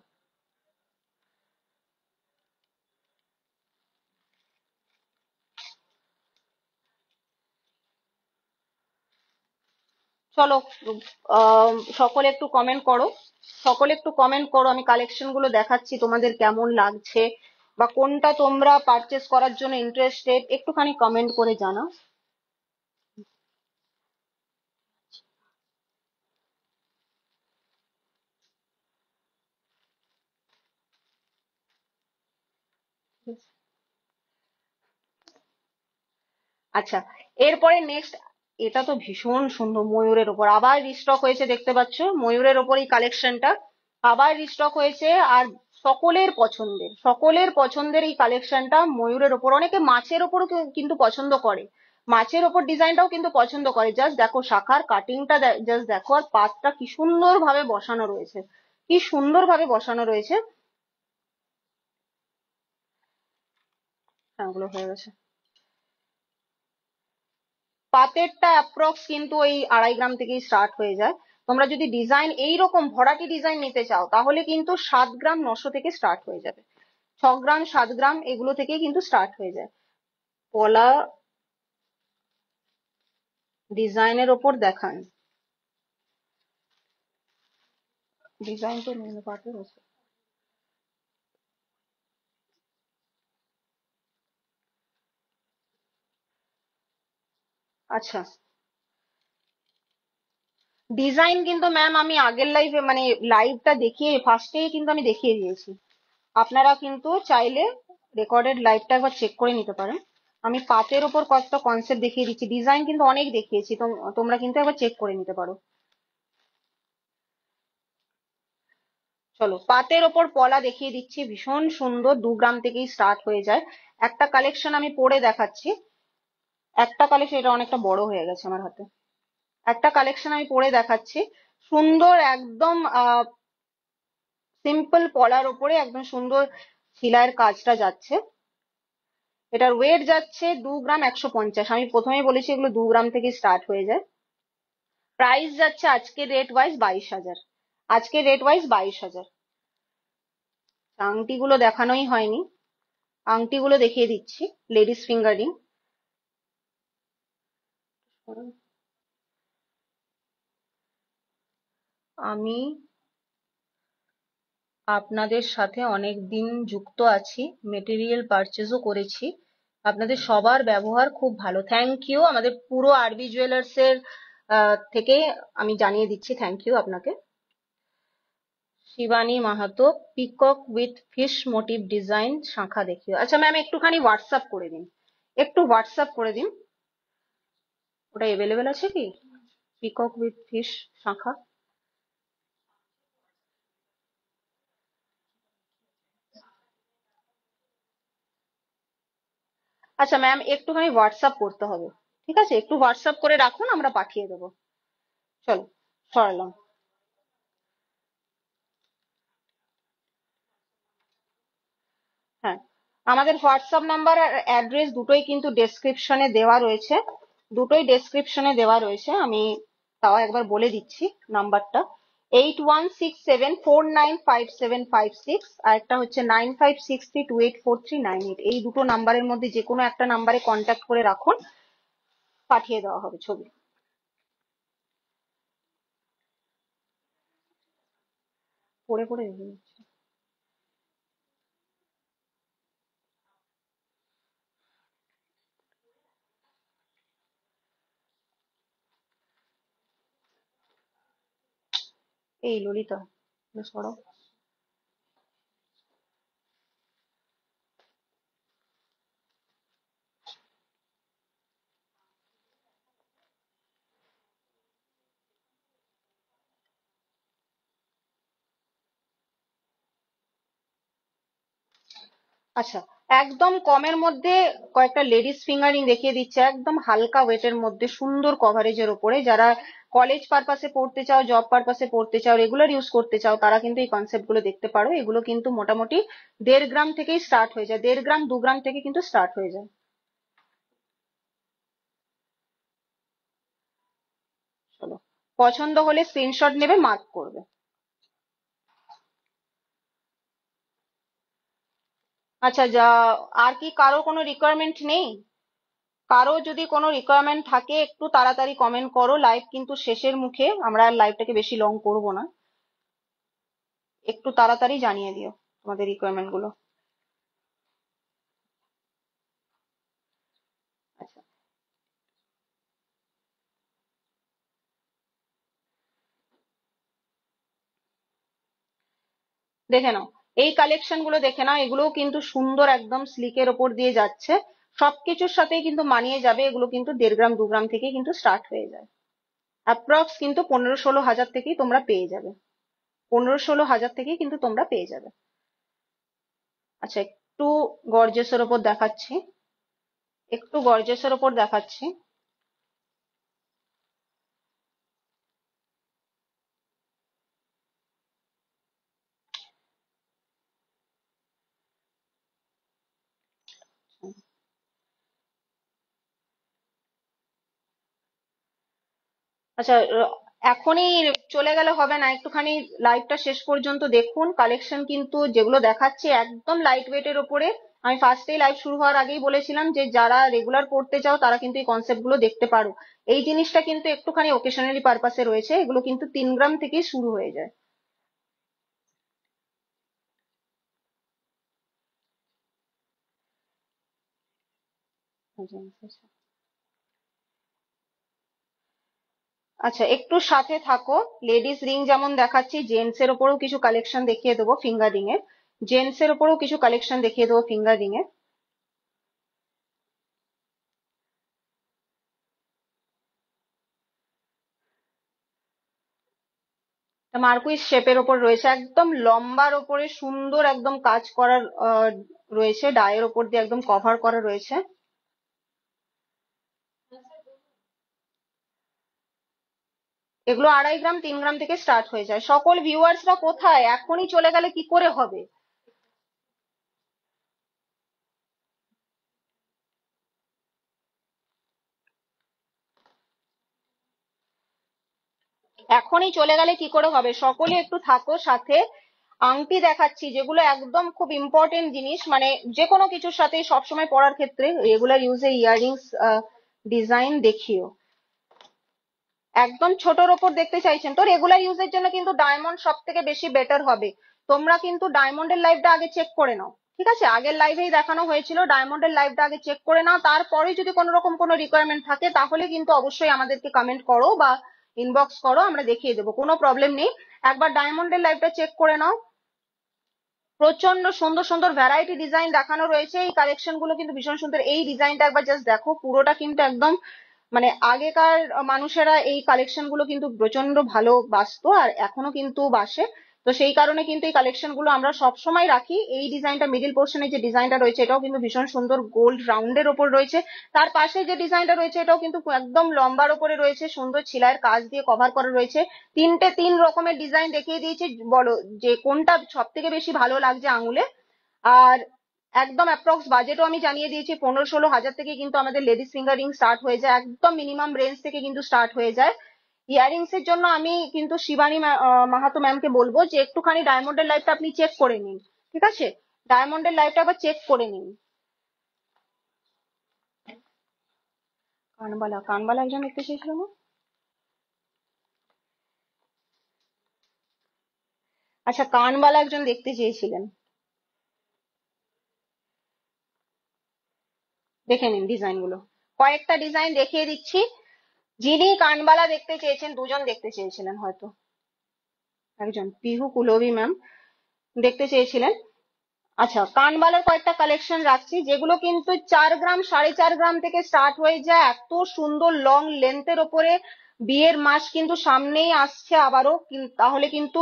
Speaker 1: চলো, সকলে একটু কমেন্ট করো। সকলে একটু কমেন্ট করো, আমি কালেকশন গুলো দেখাচ্ছি তোমাদের কেমন লাগছে, বা কোনটা তোমরা পারচেস করার জন্য ইন্টারেস্টেড একটুখানি কমেন্ট করে জানাও। আচ্ছা, এরপরে নেক্সট, এটা তো ভীষণ সুন্দর, ময়ূরের ওপর আবার রিস্টক হয়েছে, দেখতে পাচ্ছ ময়ূরের ওপর এই কালেকশনটা আবার রিস্টক হয়েছে। আর সকলের পছন্দের, সকলের পছন্দের এই কালেকশনটা ময়ূরের ওপর, অনেকে মাছের ওপরও কিন্তু পছন্দ করে, মাছের ওপর ডিজাইনটাও কিন্তু পছন্দ করে। জাস্ট দেখো শাখার কাটিংটা, জাস্ট দেখো, আর পাতটা কি সুন্দর ভাবে বসানো রয়েছে, কি সুন্দর ভাবে বসানো রয়েছে। হ্যাঁ, ওগুলো হয়ে গেছে। পাতেরটা অ্যাপ্রক্স কিন্তু ওই 2.5 গ্রাম থেকেই স্টার্ট হয়ে যায়। তোমরা যদি ডিজাইন এইরকম ভরাটি ডিজাইন নিতে চাও তাহলে কিন্তু 7 গ্রাম 900 থেকে স্টার্ট হয়ে যাবে। 6 গ্রাম 7 গ্রাম এগুলো থেকেই কিন্তু স্টার্ট হয়ে যায়। পলা ডিজাইনের ওপর দেখান। ডিজাইন তো নিম্ন পাতের আছে। আচ্ছা, ডিজাইন কিন্তু ম্যাম আমি আগের লাইভে মানে লাইভটা দেখিয়ে ফার্স্টেই কিন্তু আমি দেখিয়ে দিয়েছি। আপনারা কিন্তু চাইলে রেকর্ডেড লাইভটা একবার চেক করে নিতে পারেন। আমি পাতের ওপর কয়েকটা কনসেপ্ট দেখিয়ে দিচ্ছি, ডিজাইন কিন্তু অনেক দেখিয়েছি, তোমরা কিন্তু একবার চেক করে নিতে পারো। চলো, পাতের ওপর পলা দেখিয়ে দিচ্ছি, ভীষণ সুন্দর, 2 গ্রাম থেকেই স্টার্ট হয়ে যায়। একটা কালেকশন আমি পরে দেখাচ্ছি। একটা কালেকশন, এটা অনেকটা বড় হয়ে গেছে আমার হাতে। একটা কালেকশন আমি পরে দেখাচ্ছি, সুন্দর একদম সিম্পল পলার ওপরে একদম সুন্দর সিলাইয়ের কাজটা যাচ্ছে। এটার ওয়েট যাচ্ছে 2 গ্রাম 150। আমি প্রথমেই বলেছি এগুলো 2 গ্রাম থেকে স্টার্ট হয়ে যায়। প্রাইস যাচ্ছে আজকের রেট ওয়াইজ 22,000। আজকের রেট ওয়াইজ 22,000। আংটিগুলো দেখানোই হয়নি, আংটিগুলো দেখিয়ে দিচ্ছি। Ladies fingering. আমি আপনাদের সাথে অনেক দিন যুক্ত আছি, মেটেরিয়াল পারচেজও করেছি, আপনাদের সবার ব্যবহার খুব ভালো। Thank you. আমাদের পুরো আরবি জুয়েলার্স এর থেকে আমি জানিয়ে দিচ্ছি, থ্যাংক ইউ আপনাকে। Shivani Mahato, peacock with fish motif design শাঁখা দেখিও। আচ্ছা ম্যাম, একটুখানি হোয়াটসঅ্যাপ করে দিন, একটু হোয়াটসঅ্যাপ করে দিন। ওটা এভেলেবেল আছে কি? পিকক উইথ ফিশ শাঁখা। আচ্ছা ম্যাম, একটুখানি হোয়াটসঅ্যাপ করতে হবে, ঠিক আছে? একটু হোয়াটসঅ্যাপ করে রাখুন, আমরা পাঠিয়ে দেবো। চলো, সরালাম। হ্যাঁ, আমাদের হোয়াটসঅ্যাপ নাম্বার আর অ্যাড্রেস দুটোই কিন্তু ডেসক্রিপশনে দেওয়া রয়েছে, দুটোই ডেসক্রিপশনে দেওয়া রয়েছে। আমি তাও একবার বলে দিচ্ছি নাম্বারটা: 8167495756, আর একটা হচ্ছে 9563284398। এই দুটো নাম্বারের মধ্যে যে কোনো একটা নাম্বারে কন্ট্যাক্ট করে রাখুন, পাঠিয়ে দেওয়া হবে ছবি। পড়ে পড়ে রেখে দিচ্ছি। এই ললিতা, সরো। আচ্ছা, একদম কমের মধ্যে কয়েকটা লেডিস ফিঙ্গারিং দেখিয়ে দিচ্ছে, একদম হালকা ওয়েটের মধ্যে, সুন্দর কভারেজের ওপরে। যারা কলেজ পারপাসে পড়তে চাও, জব পারপাসে পড়তে চাও, রেগুলার ইউজ করতে চাও, তারা কিন্তু এই কনসেপ্ট গুলো দেখতে পারো। এগুলো কিন্তু মোটামুটি 1.5 গ্রাম থেকেই স্টার্ট হয়ে যায়, 1.5 গ্রাম 2 গ্রাম থেকে কিন্তু স্টার্ট হয়ে যায়। চলো, পছন্দ হলে স্ক্রিনশট নেবে, মার্ক করবে। আচ্ছা, যা আর কি কারো কোনো রিকোয়ারমেন্ট নেই? কারো যদি কোনো রিকোয়ারমেন্ট থাকে একটু তাড়াতাড়ি কমেন্ট করো, লাইভ কিন্তু শেষের মুখে, আমরা আর লাইভটাকে বেশি লং করব না। একটু তাড়াতাড়ি জানিয়ে দিও তোমাদের রিকোয়ারমেন্ট গুলো। আচ্ছা, দেখে নাও, এই কালেকশন গুলো দেখে নাও, এগুলোও কিন্তু সুন্দর, একদম স্লিকের ওপর দিয়ে যাচ্ছে। সবকিছুর সাথেই কিন্তু মানিয়ে যাবে। এগুলো কিন্তু 1.5 গ্রাম 2 গ্রাম থেকে কিন্তু স্টার্ট হয়ে যায়। অ্যাপ্রক্স কিন্তু 15-16 হাজার থেকেই তোমরা পেয়ে যাবে, 15-16 হাজার থেকেই কিন্তু তোমরা পেয়ে যাবে। আচ্ছা, একটু গর্জেসের ওপর দেখাচ্ছি, একটু গর্জেসের ওপর দেখাচ্ছি। আচ্ছা, এখনই চলে গেলে হবে না, একটুখানি লাইভটা শেষ পর্যন্ত দেখুন। কালেকশন কিন্তু যেগুলো দেখাচ্ছি একদম লাইট ওয়েটের ওপরে। আমি ফার্স্টেই লাইভ শুরু হওয়ার আগেই বলেছিলাম যে যারা রেগুলার পড়তে চাও তারা কিন্তু এই কনসেপ্ট গুলো দেখতে পারো। এই জিনিসটা কিন্তু একটুখানি ওকেশনালি পারপাসে রয়েছে, এগুলো কিন্তু 3 গ্রাম থেকেই শুরু হয়ে যায়। আচ্ছা, একটু সাথে থাকো। লেডিস রিং যেমন দেখাচ্ছি, জেন্টস এর ওপরেও কিছু কালেকশন দেখিয়ে দেবো ফিঙ্গার রিং এর। জেন্টস এর ওপরেও কিছু কালেকশন দেখিয়ে দেবো ফিঙ্গার রিং এর। মার্কুইস শেপের ওপর রয়েছে, একদম লম্বার ওপরে সুন্দর একদম কাজ করার রয়েছে, ডায়ের ওপর দিয়ে একদম কভার করা রয়েছে। এগুলো 2.5 গ্রাম 3 গ্রাম থেকে স্টার্ট হয়ে যায়। সকল ভিউয়ার্সরা কোথায়? এখনই চলে গেলে কি করে হবে? এখনই চলে গেলে কি করে হবে? সকলে একটু থাকো সাথে। আংটি দেখাচ্ছি যেগুলো একদম খুব ইম্পর্টেন্ট জিনিস, মানে যে কোনো কিছুর সাথে সবসময় পরার ক্ষেত্রে রেগুলার ইউজে ইয়াররিংস ডিজাইন দেখিও। একদম ছোটর ওপর দেখতে চাইছেন তো রেগুলার ইউজের জন্য কিন্তু ডায়মন্ড সব থেকে বেশি বেটার হবে। তোমরা কিন্তু ডায়মন্ডের লাইভটা আগে চেক করে নাও, ঠিক আছে? আগের লাইভেই দেখানো হয়েছিল, ডায়মন্ডের লাইভটা আগে চেক করে নাও, তারপরে যদি কোনো রকম কোনো রিকোয়ারমেন্ট থাকে তাহলে কিন্তু অবশ্যই আমাদেরকে কমেন্ট করো বা ইনবক্স করো, আমরা দেখিয়ে দেবো, কোনো প্রবলেম নেই। একবার ডায়মন্ডের লাইভটা চেক করে নাও। প্রচন্ড সুন্দর সুন্দর ভ্যারাইটি ডিজাইন দেখানো রয়েছে। এই কালেকশন গুলো কিন্তু ভীষণ সুন্দর। এই ডিজাইনটা একবার জাস্ট দেখো, পুরোটা কিন্তু একদম মানে আগেকার মানুষেরা এই কালেকশন গুলো কিন্তু প্রচন্ড ভালো বাসতো আর এখনো কিন্তু বাসে। তো সেই কারণে কিন্তু এই কালেকশন গুলো আমরা সব সময় রাখি। এই ডিজাইনটা মিডিল পোর্শনে যে ডিজাইনটা রয়েছে এটাও কিন্তু ভীষণ সুন্দর, গোল্ড রাউন্ডের ওপর রয়েছে। তার পাশে যে ডিজাইনটা রয়েছে এটাও কিন্তু একদম লম্বার ওপরে রয়েছে, সুন্দর ছিলাইয়ের কাজ দিয়ে কভার করা রয়েছে। তিন রকমের ডিজাইন দেখিয়ে দিয়েছি, বলো যে কোনটা সব থেকে বেশি ভালো লাগছে আঙুলে। আর একদম অ্যাপ্রক্স বাজেটও আমি জানিয়ে দিয়েছি, 15-16 হাজার থেকে কিন্তু আমাদের লেডিস ফিঙ্গার রিং স্টার্ট হয়ে যায়, একদম মিনিমাম রেঞ্জ থেকে কিন্তু স্টার্ট হয়ে যায়। ইয়াররিংস এর জন্য আমি কিন্তু শিবানী মাহাতো ম্যামকে বলবো যে একটুখানি ডায়মন্ডের লাইফটা আপনি চেক করে নিন, ঠিক আছে? ডায়মন্ডের লাইফটা আবার চেক করে নিন। কানবালা, কানবালা একজন দেখতে চেয়েছিল না? আচ্ছা, কানবালা একজন দেখতে চেয়েছিলেন, দেখে নিন ডিজাইন গুলো। কয়েকটা ডিজাইন দেখিয়ে দিচ্ছি। যিনি কানবালা দেখতে চেয়েছেন, দুজন দেখতে চেয়েছিলেন হয়তো, একজন পিহু কুলবি ম্যাম দেখতে চেয়েছিলেন। আচ্ছা, কানবালার কয়েকটা কালেকশন রাখছি যেগুলো কিন্তু 4 গ্রাম 4.5 গ্রাম থেকে স্টার্ট হয়ে যায়, এত সুন্দর লং লেন্থের ওপরে। বিয়ের মাস কিন্তু সামনেই আসছে আবারও, তাহলে কিন্তু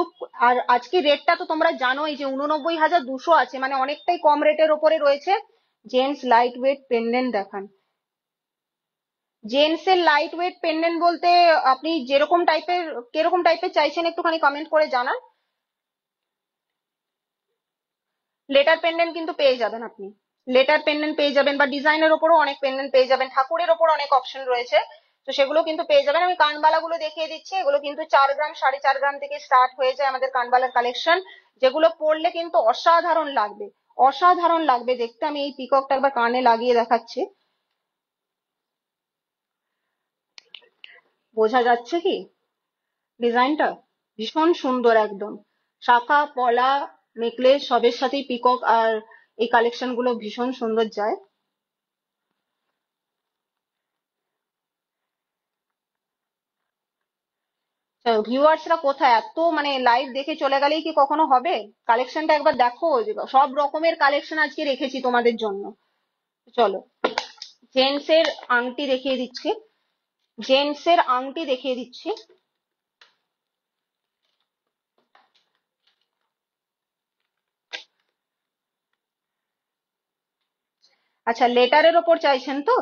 Speaker 1: আর আজকে রেটটা তো তোমরা জানোই যে 89,200 আছে, মানে অনেকটাই কম রেটের ওপরে রয়েছে। জেন্টস লাইট ওয়েট পেন্ডেন্ট দেখান। জেন্টস এর লাইট ওয়েট পেন্ডেন্ট বলতে আপনি যেরকম টাইপের, কিরকম টাইপের চাইছেন একটুখানি কমেন্ট করে জানান। লেটার পেন্ডেন্ট কিন্তু পেয়ে যাবেন আপনি, লেটার পেন্ডেন্ট পেয়ে যাবেন, বা ডিজাইনের ওপরও অনেক পেন্ডেন্ট পেয়ে যাবেন, ঠাকুরের ওপর অনেক অপশন রয়েছে। তো সেগুলো কিন্তু পেয়ে যাবেন। আমি কানবালা গুলো দেখিয়ে দিচ্ছি, এগুলো কিন্তু 4 গ্রাম 4.5 গ্রাম থেকে স্টার্ট হয়ে যায় আমাদের কানবালার কালেকশন, যেগুলো পরলে কিন্তু অসাধারণ লাগবে, অসাধারণ লাগবে দেখতে। আমি এই পিককটা একবার কানে লাগিয়ে দেখাচ্ছি, বোঝা যাচ্ছে কি ডিজাইনটা? ভীষণ সুন্দর একদম, শাখা পলা নেকলেস সবের সাথেই পিকক আর এই কালেকশন গুলো ভীষণ সুন্দর যায়। ভিউয়ার্সরা কোথায়? এত মানে লাইভ দেখে চলে গেলেই কি কখনো হবে? কালেকশনটা একবার দেখো, যে সব রকমের কালেকশন আজকে রেখেছি তোমাদের জন্য। চলো, জেন্টস এর আংটি দেখিয়ে দিচ্ছি, জেন্টস এর আংটি দেখিয়ে দিচ্ছি। আচ্ছা, লেটারের ওপর চাইছেন তো?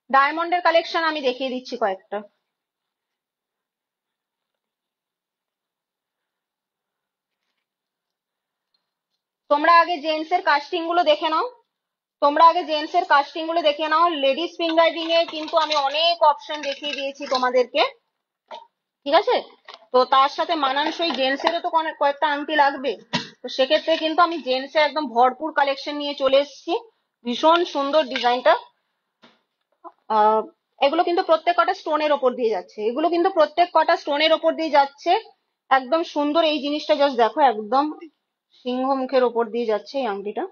Speaker 1: ডায়মন্ডের কালেকশন আমি দেখিয়ে দিচ্ছি কয়েকটা। তোমরা আগে জেন্টস এর কাস্টিং গুলো দেখে নাও, তোমরা আগে জেন্টস এর কাস্টিং গুলো দেখে নাও। লেডিস ফিঙ্গার রিং এ কিন্তু আমি অনেক অপশন দেখিয়ে দিয়েছি তোমাদেরকে, ঠিক আছে? তো তার সাথে মানানসই জেন্টস এরও তো কয়েকটা আংটি লাগবে। তো সেক্ষেত্রে কিন্তু আমি জেন্টস এর একদম ভরপুর কালেকশন নিয়ে চলে এসেছি। ভীষণ সুন্দর ডিজাইনটা। আহ এগুলো কিন্তু প্রত্যেক কটা স্টোনের ওপর দিয়ে যাচ্ছে, এগুলো কিন্তু প্রত্যেক কটা স্টোনের ওপর দিয়ে যাচ্ছে। একদম সুন্দর এই জিনিসটা জাস্ট দেখো, একদম সিংহ মুখের ওপর দিয়ে যাচ্ছে এই আংটিটা।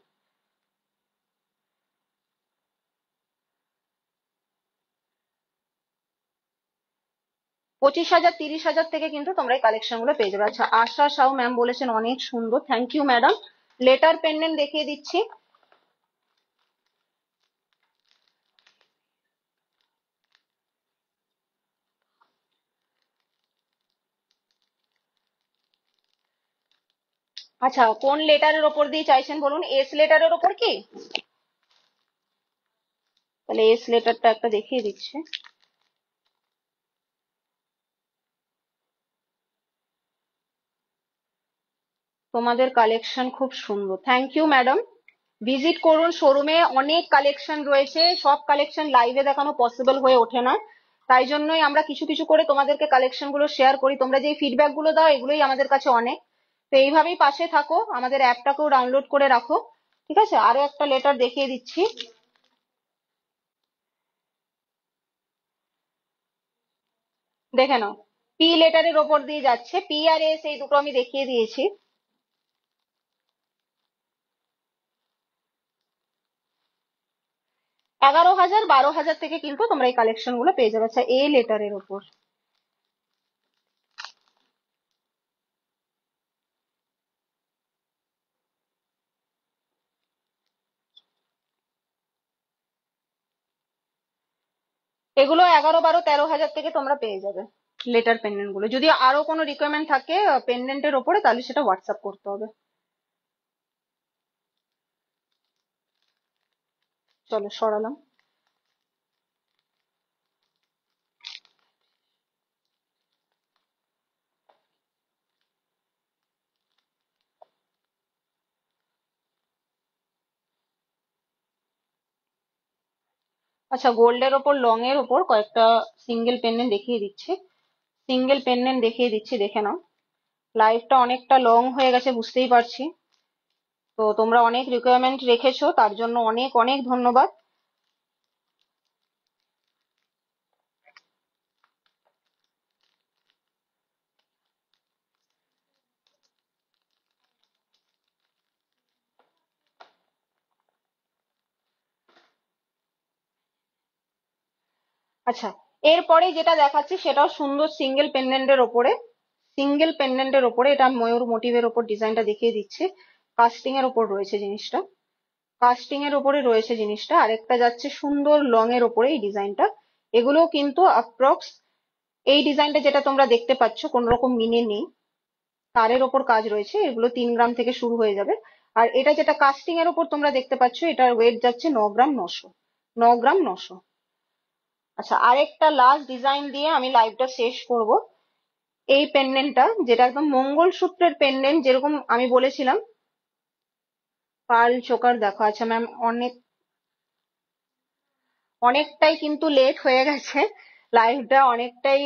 Speaker 1: 25,000 30,000 থেকে কিন্তু তোমরা এই কালেকশন গুলো পেয়ে যাবে। আচ্ছা, আশা সাউ ম্যাম বলেছেন অনেক সুন্দর, thank you madam. Letter pendant দেখিয়ে দিচ্ছি। আচ্ছা, কোন লেটারের ওপর দিয়ে চাইছেন বলুন? এস লেটারের ওপর কি? তাহলে এস লেটারটা একটা দেখিয়ে দিচ্ছি। তোমাদের কালেকশন খুব সুন্দর, থ্যাংক ইউ ম্যাডাম। ভিজিট করুন শোরুমে, অনেক কালেকশন রয়েছে, সব কালেকশন লাইভে দেখানো পসিবল হয়ে ওঠে না, তাই জন্যই আমরা কিছু কিছু করে তোমাদেরকে কালেকশন গুলো শেয়ার করি। তোমরা যে ফিডব্যাক গুলো দাও এগুলোই আমাদের কাছে অনেক। তো এইভাবেই পাশে থাকো, আমাদের অ্যাপটাকেও ডাউনলোড করে রাখো। ঠিক আছে, আরো একটা লেটার দেখিয়ে দিচ্ছি, দেখে নাও। পি লেটারের ওপর দিয়ে যাচ্ছে, পি আর এস এই দুটো আমি দেখিয়ে দিয়েছি। 11,000 12,000 থেকে কিন্তু তোমরা এই কালেকশন গুলো পেয়ে যাবে। আচ্ছা, এ লেটারের ওপর, এগুলো 11 12 13,000 থেকে তোমরা পেয়ে যাবে লেটার পেন্ডেন্ট গুলো। যদি আরো কোনো রিকোয়ারমেন্ট থাকে পেন্ডেন্টের ওপরে, তাহলে সেটা হোয়াটসঅ্যাপ করতে হবে। চলো সরালাম। আচ্ছা, গোল্ডের ওপর লং এর ওপর কয়েকটা সিঙ্গেল পেন্ডেন্ট দেখিয়ে দিচ্ছি, সিঙ্গেল পেন্ডেন্ট দেখিয়ে দিচ্ছি, দেখে নাও। লাইফটা অনেকটা লং হয়ে গেছে বুঝতেই পারছি, তো তোমরা অনেক রিকোয়ারমেন্ট রেখেছো, তার জন্য অনেক অনেক ধন্যবাদ। আচ্ছা, এরপরে যেটা দেখাচ্ছি সেটাও সুন্দর সিঙ্গেল পেন্ডেন্টের ওপরে, সিঙ্গেল পেন্ডেন্টের ওপরে, এটা ময়ূর মোটিভের ওপর ডিজাইনটা দেখিয়ে দিচ্ছে। কাস্টিং এর ওপর রয়েছে জিনিসটা, কাস্টিং এর ওপরে রয়েছে জিনিসটা। আরেকটা যাচ্ছে সুন্দর লং এর ওপরে এই ডিজাইনটা। এগুলো কিন্তু অ্যাপ্রক্স, এই ডিজাইনটা যেটা তোমরা দেখতে পাচ্ছ কোন রকম মিনে নেই, তারের ওপর কাজ রয়েছে, এগুলো 3 গ্রাম থেকে শুরু হয়ে যাবে। আর এটা যেটা কাস্টিং এর ওপর তোমরা দেখতে পাচ্ছ, এটার ওয়েট যাচ্ছে 9 গ্রাম 900, 9 গ্রাম 900। আচ্ছা, আরেকটা লাস্ট ডিজাইন দিয়ে আমি লাইভটা শেষ করব। এই পেন্ডেন্টটা যেটা একদম মঙ্গলসূত্রের পেন্ডেন্ট, যেরকম আমি বলেছিলাম পার্ল চোকার দেখো। আচ্ছা ম্যাম, অনেকটাই কিন্তু লেট হয়ে গেছে, লাইভটা অনেকটাই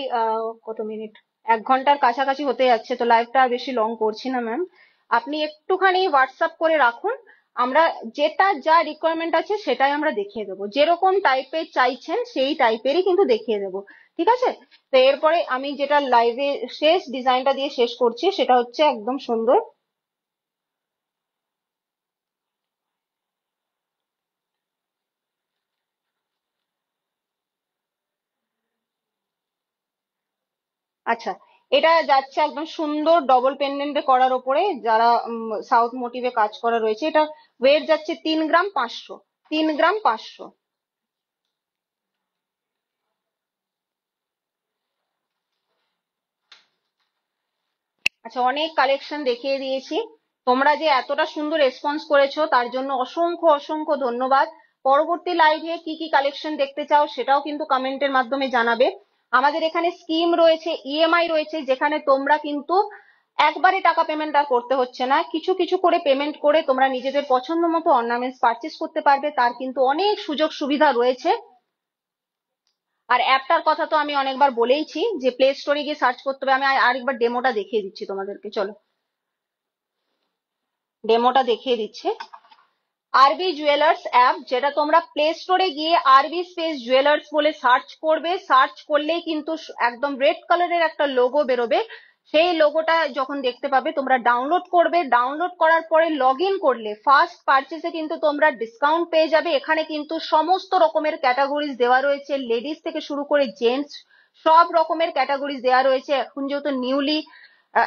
Speaker 1: কত মিনিট, 1 ঘন্টার কাছাকাছি হতে যাচ্ছে, তো লাইভটা আর বেশি লং করছি না ম্যাম। আপনি একটুখানি হোয়াটসঅ্যাপ করে রাখুন, আমরা যেটা যা রিকোয়ারমেন্ট আছে সেটাই আমরা দেখিয়ে দেবো, যেরকম টাইপের চাইছেন সেই টাইপেরই কিন্তু দেখিয়ে দেবো। ঠিক আছে, তো এরপরে আমি যেটা লাইভে শেষ ডিজাইনটা দিয়ে শেষ করছি সেটা হচ্ছে একদম সুন্দর। আচ্ছা, এটা যাচ্ছে একদম সুন্দর ডবল পেন্ডেন্টে করার ওপরে, যারা সাউথ মোটিভে কাজ করা রয়েছে। এটা ওয়েট যাচ্ছে 3 গ্রাম 500, 3 গ্রাম 500। আচ্ছা, অনেক কালেকশন দেখিয়ে দিয়েছি, তোমরা যে এতটা সুন্দর রেসপন্স করেছো তার জন্য অসংখ্য অসংখ্য ধন্যবাদ। পরবর্তী লাইভে কি কি কালেকশন দেখতে চাও সেটাও কিন্তু কমেন্টের মাধ্যমে জানাবে। আমাদের এখানে স্কিম রয়েছে, ইএমআই রয়েছে, যেখানে তোমরা কিন্তু একবারে টাকা পেমেন্ট আর করতে হচ্ছে না, কিছু কিছু করে পেমেন্ট করে তোমরা নিজেদের পছন্দ মতো অর্নামেন্টস পারচেস করতে পারবে, তার কিন্তু অনেক সুযোগ সুবিধা রয়েছে। আর অ্যাপটার কথা তো আমি অনেকবার বলেইছি যে প্লে স্টোরে গিয়ে সার্চ করতে হবে। আমি আরেকবার ডেমোটা দেখিয়ে দিচ্ছি তোমাদেরকে, চলো ডেমোটা দেখিয়ে দিচ্ছি। আরবি জুয়েলার্স অ্যাপ, যেটা তোমরা প্লে স্টোরে গিয়ে আরবি স্পেস জুয়েলার্স বলে সার্চ করবে, সার্চ করলেই কিন্তু একদম রেড কালারের একটা লোগো বেরোবে। সেই লোগোটা যখন দেখতে পাবে তোমরা ডাউনলোড করবে, ডাউনলোড করার পরে লগ ইন করলে ফার্স্ট পারচেসে কিন্তু তোমরা ডিসকাউন্ট পেয়ে যাবে। এখানে কিন্তু সমস্ত রকমের ক্যাটাগরিজ দেওয়া রয়েছে, লেডিস থেকে শুরু করে জেন্টস, সব রকমের ক্যাটাগরিজ দেওয়া রয়েছে। এখন যেহেতু নিউলি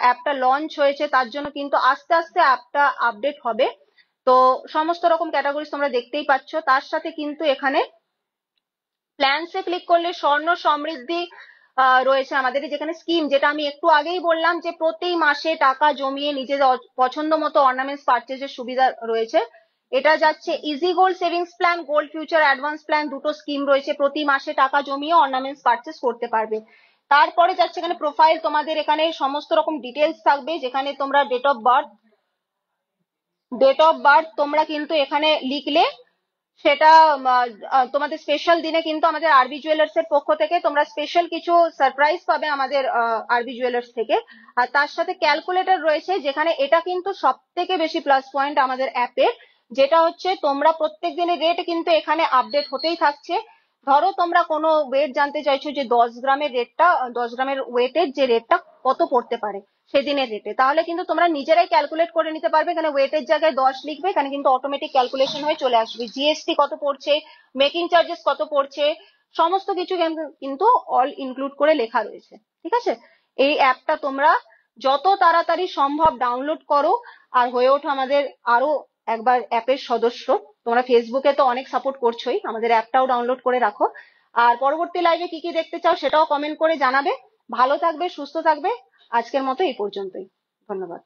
Speaker 1: অ্যাপটা লঞ্চ হয়েছে, তার জন্য কিন্তু আস্তে আস্তে অ্যাপটা আপডেট হবে। তো সমস্ত রকম ক্যাটাগরি তোমরা দেখতেই পাচ্ছ। তার সাথে কিন্তু এখানে প্ল্যানসে ক্লিক করলে স্বর্ণ সমৃদ্ধি রয়েছে আমাদের, যেখানে স্কিম, যেটা আমি একটু আগেই বললাম যে প্রতি মাসে টাকা জমিয়ে নিজেদের পছন্দ মতো অর্নামেন্টস পারচেজের সুবিধা রয়েছে। এটা যাচ্ছে easy gold savings plan, gold future advance plan, দুটো স্কিম রয়েছে, প্রতি মাসে টাকা জমিয়ে অর্নামেন্টস পারচেস করতে পারবে। তারপরে যাচ্ছে এখানে প্রোফাইল, তোমাদের এখানে সমস্ত রকম ডিটেলস থাকবে, যেখানে তোমরা ডেট অফ বার্থ তোমরা কিন্তু এখানে লিখলে সেটা তোমাদের স্পেশাল দিনে কিন্তু আমাদের আরবি জুয়েলার্স এর পক্ষ থেকে তোমরা স্পেশাল কিছু সারপ্রাইজ পাবে আমাদের আরবি জুয়েলার্স থেকে। আর তার সাথে ক্যালকুলেটর রয়েছে, যেখানে এটা কিন্তু সব থেকে বেশি প্লাস পয়েন্ট আমাদের অ্যাপের, যেটা হচ্ছে তোমরা প্রত্যেক দিনের রেট কিন্তু এখানে আপডেট হতেই থাকছে। ধরো তোমরা কোনো ওয়েট জানতে চাইছো যে 10 গ্রামের রেটটা, 10 গ্রামের ওয়েটের যে রেটটা কত পড়তে পারে সেদিনের রেটে, তাহলে কিন্তু তোমরা নিজেরাই ক্যালকুলেট করে নিতে পারবে। এখানে ওয়েটের জায়গায় 10 লিখবে, এখানে কিন্তু অটোমেটিক ক্যালকুলেশন হয়ে চলে আসবে, জিএসটি কত পড়ছে, মেকিং চার্জেস কত পড়ছে, সমস্ত কিছু কিন্তু অল ইনক্লুড করে লেখা রয়েছে। ঠিক আছে, এই অ্যাপটা তোমরা যত তাড়াতাড়ি সম্ভব ডাউনলোড করো আর হয়ে ওঠো আমাদের আরো একবার অ্যাপের সদস্য। তোমরা ফেসবুকে তো অনেক সাপোর্ট করছোই, আমাদের অ্যাপটাও ডাউনলোড করে রাখো। আর পরবর্তী লাইভে কি কি দেখতে চাও সেটাও কমেন্ট করে জানাবে। ভালো থাকবে, সুস্থ থাকবে। আজকের মতো এই পর্যন্তই। ধন্যবাদ।